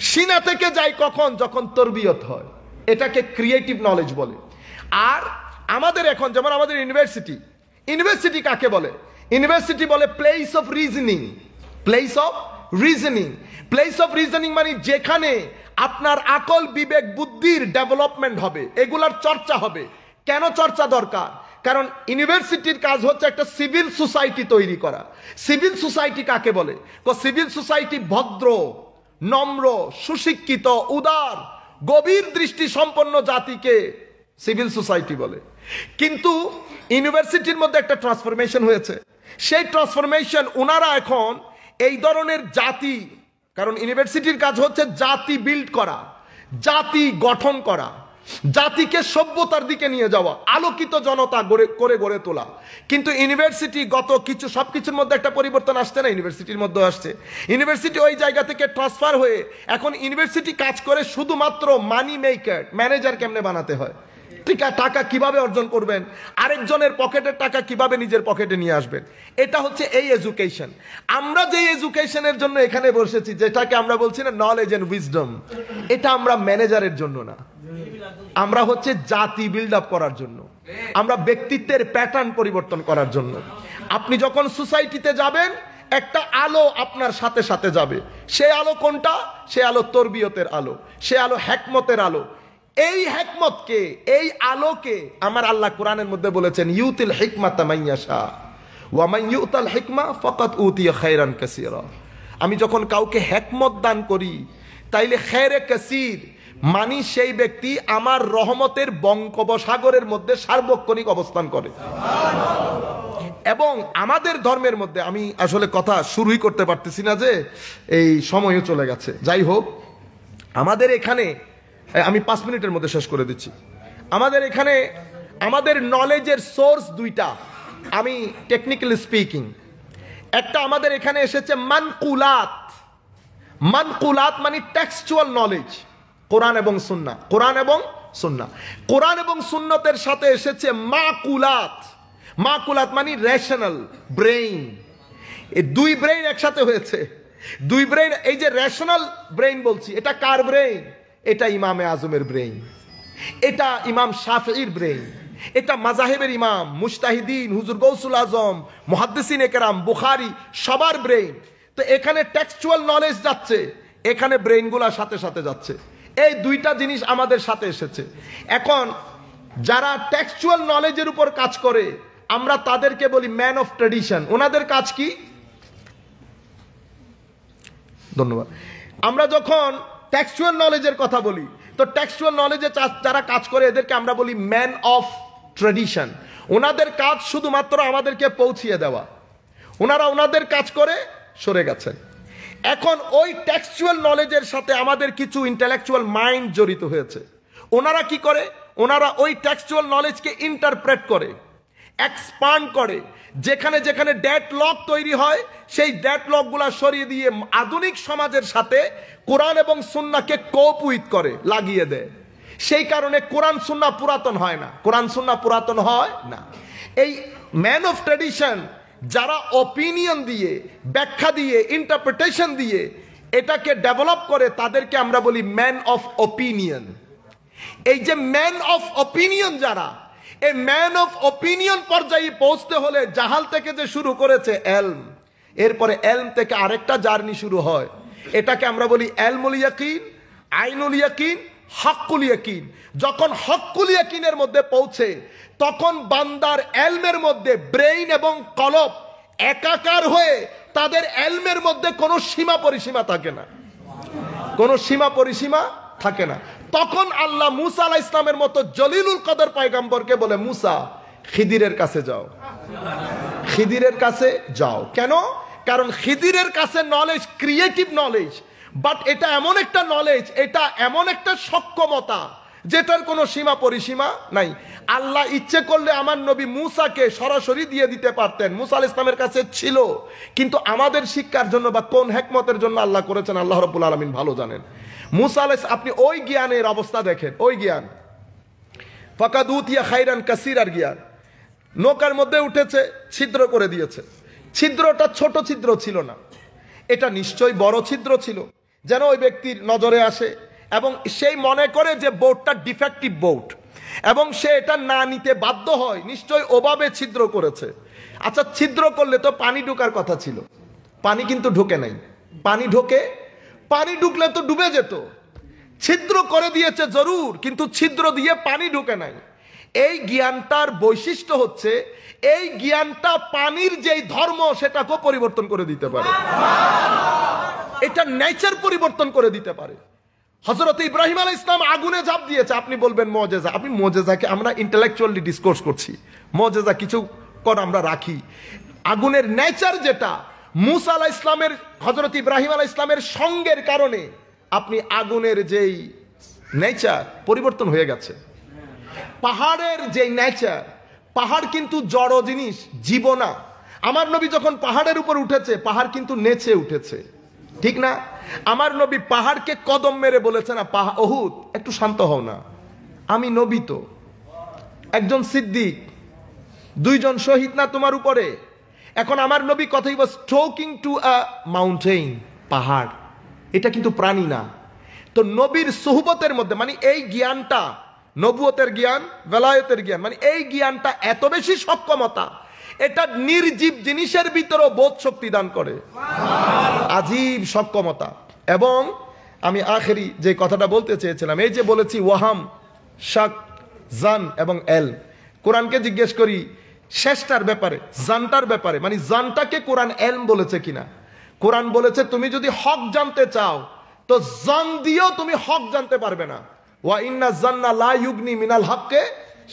সিনা থেকে যায় কখন? যখন তরবিয়ত হয়। এটাকে ক্রিয়েটিভ নলেজ বলে। আর আমাদের এখন যেমন আমাদের ইউনিভার্সিটি, ইউনিভার্সিটি কাকে বলে? ইউনিভার্সিটি বলে place of reasoning. Place of reasoning, place of reasoning মানে যেখানে আপনার আকল, বিবেক, বুদ্ধির ডেভেলপমেন্ট হবে, এগুলার চর্চা হবে। কেন চর্চা দরকার? কারণ ইউনিভার্সিটির কাজ হচ্ছে একটা সিভিল সোসাইটি তৈরি করা। সিভিল সোসাইটি কাকে বলে? সিভিল সোসাইটি ভদ্র, নম্র, সুশিক্ষিত, উদার, গভীর দৃষ্টি সম্পন্ন জাতিকে সিভিল সোসাইটি বলে। কিন্তু ইউনিভার্সিটির মধ্যে একটা ট্রান্সফরমেশন হয়েছে। সেই ট্রান্সফরমেশন ওনারা এখন এই ধরনের জাতি, কারণ ইউনিভার্সিটির কাজ হচ্ছে জাতি বিল্ড করা, জাতি গঠন করা, জাতিকে সভ্যতার দিকে নিয়ে যাওয়া, আলোকিত জনতা গড়ে তোলা। কিন্তু ইউনিভার্সিটি গত কিছু সবকিছুর মধ্যে একটা পরিবর্তন আসছে না, ইউনিভার্সিটির মধ্যে আসছে। ইউনিভার্সিটি ওই জায়গা থেকে ট্রান্সফার হয়ে এখন ইউনিভার্সিটি কাজ করে শুধুমাত্র মানি মেকার, ম্যানেজার কেমনে বানাতে হয়, টাকা কিভাবে অর্জন করবেন, আরেকজনের পকেটের টাকা কিভাবে নিজের পকেটে নিয়ে আসবেন। এটা হচ্ছে এই এডুকেশন। আমরা যে এডুকেশনের জন্য এখানে বসেছি, যেটাকে আমরা বলছি না নলেজ এন্ড উইজডম, এটা আমরা ম্যানেজারের জন্য না, আমরা হচ্ছে জাতি বিল্ড আপ করার জন্য, আমরা ব্যক্তিত্বের প্যাটার্ন পরিবর্তন করার জন্য। আপনি যখন সোসাইটিতে যাবেন, একটা আলো আপনার সাথে সাথে যাবে। সেই আলো কোনটা? সে আলো তরবিয়তের আলো, সে আলো হিকমতের আলো। এই হিকমতকে, এই আলোকে আমার আল্লাহ কোরআনের মধ্যে বলেছেন, ইউতিল হিকমাতা মান ইয়াশা ওয়া মান ইউতাল হিকমা ফাকাদ উতিয়া খায়রান কাসীরা। আমি যখন কাউকে হিকমত দান করি, তাইলে খায়রে কাসীর মানি সেই ব্যক্তি আমার রহমতের বঙ্গোপসাগরের মধ্যে সার্বক্ষণিক অবস্থান করে। এবং আমাদের ধর্মের মধ্যে, আমি আসলে কথা শুরুই করতে পারতেছি না, যে এই সময়ও চলে গেছে। যাই হোক, আমাদের এখানে, আমি 5 মিনিটের মধ্যে শেষ করে দিচ্ছি। আমাদের এখানে আমাদের নলেজের সোর্স দুইটা, আমি টেকনিক্যালি স্পিকিং। একটা আমাদের এখানে এসেছে মানকুলাত। মানকুলাত মানে টেক্সচুয়াল নলেজ, কোরআন এবং সুন্নাহ, কোরআন এবং সুন্নাহ। কোরআন এবং সুন্নতের সাথে এসেছে মাকুলাত। মাকুলাত মানে রেশনাল ব্রেইন। এই দুই ব্রেইন একসাথে হয়েছে, দুই ব্রেইন। এই যে রেশনাল ব্রেইন বলছি, এটা কার ব্রেইন? এটা ইমামে আজমের ব্রেইন, এটা ইমাম শাফিঈর ব্রেইন, এটা মাজাহিবের ইমাম মুজতাহিদিন, হুজুর গৌসুল আজম, মুহাদ্দিসিন একরাম, বুখারী, সবার ব্রেইন। তো এখানে টেক্সচুয়াল নলেজ যাচ্ছে, এখানে ব্রেইনগুলো সাথে সাথে যাচ্ছে। এই দুইটা জিনিস আমাদের সাথে এসেছে। এখন যারা টেক্সচুয়াল নলেজের উপর কাজ করে, আমরা তাদেরকে বলি ম্যান অফ ট্র্যাডিশন। ওনাদের কাজ কি? ধন্যবাদ। আমরা যখন টেক্সচুয়াল নলেজের কথা বলি, তো টেক্সচুয়াল নলেজে যারা কাজ করে, এদেরকে আমরা বলি ম্যান অফ ট্র্যাডিশন। ওনাদের কাজ শুধুমাত্র আমাদেরকে পৌঁছিয়ে দেওয়া। ওনারা ওনাদের কাজ করে সরে গেছেন। এখন ওই টেক্সচুয়াল নলেজের সাথে আমাদের কিছু ইন্টেলেকচুয়াল মাইন্ড জড়িত হয়েছে। ওনারা কি করে? ওনারা ওই টেক্সচুয়াল নলেজকে ইন্টারপ্রেট করে, এক্সপান্ড করে। যেখানে যেখানে ডেডলক তৈরি হয়, সেই ডেডলকগুলো সরিয়ে দিয়ে আধুনিক সমাজের সাথে কোরআন এবং সুন্নাহকে কোপ উইথ করে, লাগিয়ে দেয়। সেই কারণে কোরআন সুন্নাহ পুরাতন হয় না, কোরআন সুন্নাহ পুরাতন হয় না। এই ম্যান অফ ট্র্যাডিশন যারা অপিনিয়ন দিয়ে, ব্যাখ্যা দিয়ে, ইন্টারপ্রিটেশন দিয়ে এটাকে ডেভেলপ করে, তাদেরকে আমরা বলি ম্যান অফ অপিনিয়ন। এই যে ম্যান অফ অপিনিয়ন যারা, এই ম্যান অফ অপিনিয়ন পর্যায়ে পৌঁছতে হলে জাহাল থেকে যে শুরু করেছে এলম, এরপরে এলম থেকে আরেকটা জার্নি শুরু হয়। এটাকে আমরা বলি এলমুল ইয়াকিন, আইনুল ইয়াকিন, হক্কুল ইয়াকিন। যখন হক্কুল ইয়াকিনের মধ্যে পৌঁছে, তখন বান্দার এলমের মধ্যে ব্রেইন এবং কলব একাকার হয়ে তাদের এলমের মধ্যে কোনো সীমা পরিসীমা থাকে না, কোনো সীমা পরিসীমা থাকে না। তখন আল্লাহ মুসা আলাইহিস সালামের মতো জলিলুল কদর পয়গম্বরকে বলে, মুসা খিদিরের কাছে যাও, খিদিরের কাছে যাও। কেন? কারণ খিদিরের কাছে নলেজ ক্রিয়েটিভ নলেজ, বাট এটা এমন একটা নলেজ, এটা এমন একটা সক্ষমতা যেটার কোনো সীমা পরিসীমা নাই। আল্লাহ ইচ্ছে করলে আমার নবী মুসাকে সরাসরি দিয়ে দিতে পারতেন, মুসা আলাইহিস সালামের কাছে ছিল। কিন্তু আমাদের শিক্ষার জন্য বা কোন হিকমতের জন্য আল্লাহ করেছেন, আল্লাহ রাব্বুল আলামিন ভালো জানেন। মুসা আলাইহিস, আপনি ওই জ্ঞানের অবস্থা দেখেন, ওই জ্ঞান ফাকাদ উতিয়া খায়রান কাসীরার জ্ঞান। নৌকার মধ্যে উঠেছে, ছিদ্র করে দিয়েছে। ছিদ্রটা ছোট ছিদ্র ছিল না, এটা নিশ্চয়ই বড় ছিদ্র ছিল, যেন ওই ব্যক্তির নজরে আসে এবং সেই মনে করে যে বোটটা ডিফেক্টিভ বোট, এবং সে এটা না নিতে বাধ্য হয়। নিশ্চয়ই ওভাবে ছিদ্র করেছে। আচ্ছা, ছিদ্র করলে তো পানি ঢোকার কথা ছিল, পানি কিন্তু ঢোকে নাই। পানি ঢোকে, পানি ঢুকলে তো ডুবে যেত। ছিদ্র করে দিয়েছে জরুর, কিন্তু ছিদ্র দিয়ে পানি ঢুকে নাই। এই জ্ঞানটার বৈশিষ্ট্য হচ্ছে, এই জ্ঞানটা পানির যেই ধর্ম সেটাকেও পরিবর্তন করে দিতে পারে, এটা নেচার পরিবর্তন করে দিতে পারে। হযরত ইব্রাহিম আলাইহিস সালাম আগুনে ঝাঁপ দিয়েছে। আপনি বলবেন মুজিজা, আপনি মুজিজাকে, আমরা ইন্টেলেকচুয়ালি ডিসকোর্স করছি, মুজিজা কিছু কর আমরা রাখি। আগুনের নেচার যেটা, মুসা আলাইহিস সালামের, হযরত ইব্রাহিম আলাইহিস সালামের সঙ্গের কারণে আপনি আগুনের যেই নেচার পরিবর্তন হয়ে গেছে। পাহাড়ের যেই নেচার, পাহাড় কিন্তু জড় জিনিস, জীবনা। আমার নবী যখন পাহাড়ের উপর উঠেছে, পাহাড় কিন্তু নেচে উঠেছে, ঠিক না? আমার নবী পাহাড়কে কদম মেরে বলেছে না, ওহুদ একটু শান্ত হও না, আমি নবী তো, একজন সিদ্দিক, 2 জন শহীদ না তোমার উপরে। এখন আমার নবী কথাই was talking to a mountain, পাহাড়, এটা কিন্তু প্রাণী না। তো নবীর সুহবতের মধ্যে, মানে এই জ্ঞানটা, নবুয়তের জ্ঞান, বেলায়েতের জ্ঞান, মানে এই জ্ঞানটা এত বেশি সক্ষমতা, এটা নির্জীব জিনিসের ভিতরেও বোধ শক্তি দান করে, আজীব সক্ষমতা। এবং আমি আখেরি যে কথাটা বলতে চেয়েছিলাম, এই যে বলেছি ওয়াহাম, শাক, জান এবং এল, কোরআনকে জিজ্ঞেস করি শেষটার ব্যাপারে, জানটার ব্যাপারে, মানে জানটাকে কোরআন এলম বলেছে কিনা। কোরআন বলেছে তুমি যদি হক জানতে চাও তো জান দিয়েও তুমি হক জানতে পারবে না। ওয়া ইন্না জান্না লা ইউগনি মিনাল হককে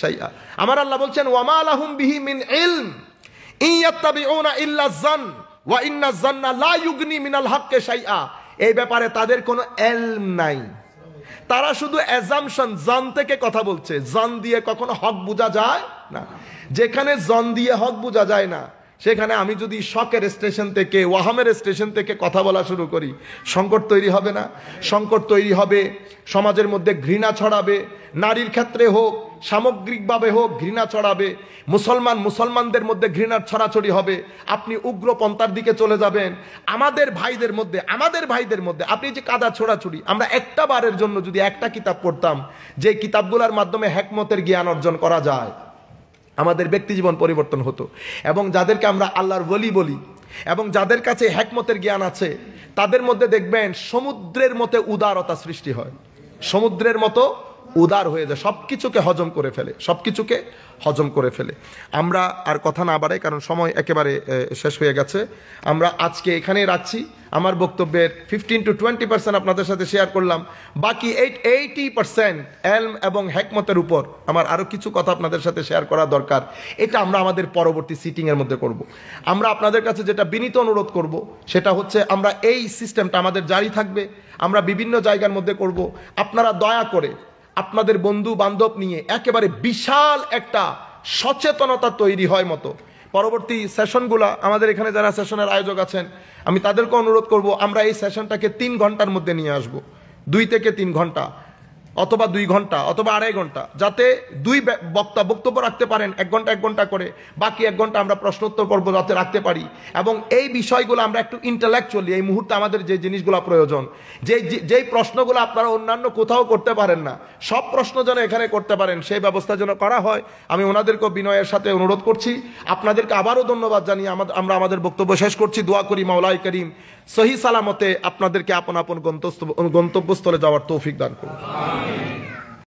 শাইআ। আমার আল্লাহ বলছেন ওয়ামা লাহুম বিহি মিন ইলম ইয়াত্তাবিউনা ইল্লা জান ওয়া ইন্না জান্না লা ইউগনি মিনাল হককে শাইআ। এই ব্যাপারে তাদের কোনো ইলম নাই, তারা শুধু অ্যাজাম্পশন, জান থেকে কথা বলছে। জান দিয়ে কখনো হক বোঝা যায় না। যেখানে জান দিয়ে হক বোঝা যায় না, সেখানে আমি যদি শকের স্টেশন থেকে, ওয়াহামের স্টেশন থেকে কথা বলা শুরু করি, সংকট তৈরি হবে না? সংকট তৈরি হবে, সমাজের মধ্যে ঘৃণা ছড়াবে, নারীর ক্ষেত্রে হোক, সামগ্রিকভাবে হোক ঘৃণা ছড়াবে, মুসলমানদের মধ্যে ঘৃণার ছড়াছড়ি হবে, আপনি উগ্রপন্থার দিকে চলে যাবেন। আমাদের ভাইদের মধ্যে আপনি যে কাদা ছোড়াছুড়ি, আমরা একটা বারের জন্য যদি একটা কিতাব পড়তাম, যে কিতাবগুলোর মাধ্যমে হেকমতের জ্ঞান অর্জন করা যায়, আমাদের ব্যক্তি জীবন পরিবর্তন হতো। এবং যাদেরকে আমরা আল্লাহর ওলি বলি এবং যাদের কাছে হেকমতের জ্ঞান আছে, তাদের মধ্যে দেখবেন সমুদ্রের মতো উদারতা সৃষ্টি হয়, সমুদ্রের মতো উদার হয়ে যায়, সবকিছুকে হজম করে ফেলে। আমরা আর কথা না বাড়াই, কারণ সময় একেবারে শেষ হয়ে গেছে। আমরা আজকে এখানেই রাখছি। আমার বক্তব্যের 15 to 20% আপনাদের সাথে শেয়ার করলাম, বাকি 80% এলম এবং হেকমতের উপর আমার আরো কিছু কথা আপনাদের সাথে শেয়ার করা দরকার। এটা আমরা আমাদের পরবর্তী সিটিং এর মধ্যে করব। আমরা আপনাদের কাছে যেটা বিনীত অনুরোধ করব, সেটা হচ্ছে আমরা এই সিস্টেমটা আমাদের জারি থাকবে, আমরা বিভিন্ন জায়গার মধ্যে করব। আপনারা দয়া করে আপনাদের বন্ধু বান্ধব নিয়ে একেবারে বিশাল একটা সচেতনতা তৈরি হয় মতো পরবর্তী সেশনগুলা, আমাদের এখানে যারা সেশনের আয়োজক আছেন, আমি তাদেরকে অনুরোধ করব, আমরা এই সেশনটাকে 3 ঘন্টার মধ্যে নিয়ে আসব, 2 থেকে 3 ঘন্টা, অথবা 2 ঘন্টা, অথবা 2.5 ঘন্টা, যাতে 2 বক্তা বক্তব্য রাখতে পারেন 1 ঘন্টা 1 ঘন্টা করে, বাকি 1 ঘন্টা আমরা প্রশ্নোত্তর পর্ব যাতে রাখতে পারি। এবং এই বিষয়গুলো আমরা একটু ইন্টেলেকচুয়ালি, এই মুহূর্তে আমাদের যে জিনিসগুলো প্রয়োজন, যেই প্রশ্নগুলো আপনারা অন্যান্য কোথাও করতে পারেন না, সব প্রশ্ন যেন এখানে করতে পারেন, সেই ব্যবস্থা যেন করা হয়। আমি ওনাদেরকেও বিনয়ের সাথে অনুরোধ করছি। আপনাদেরকে আবারও ধন্যবাদ জানিয়ে আমরা আমাদের বক্তব্য শেষ করছি। দোয়া করি মাওলাই করিম সহি সালামতে আপনাদেরকে আপন আপন গন্তব্যস্থলে যাওয়ার তৌফিক দান করুন।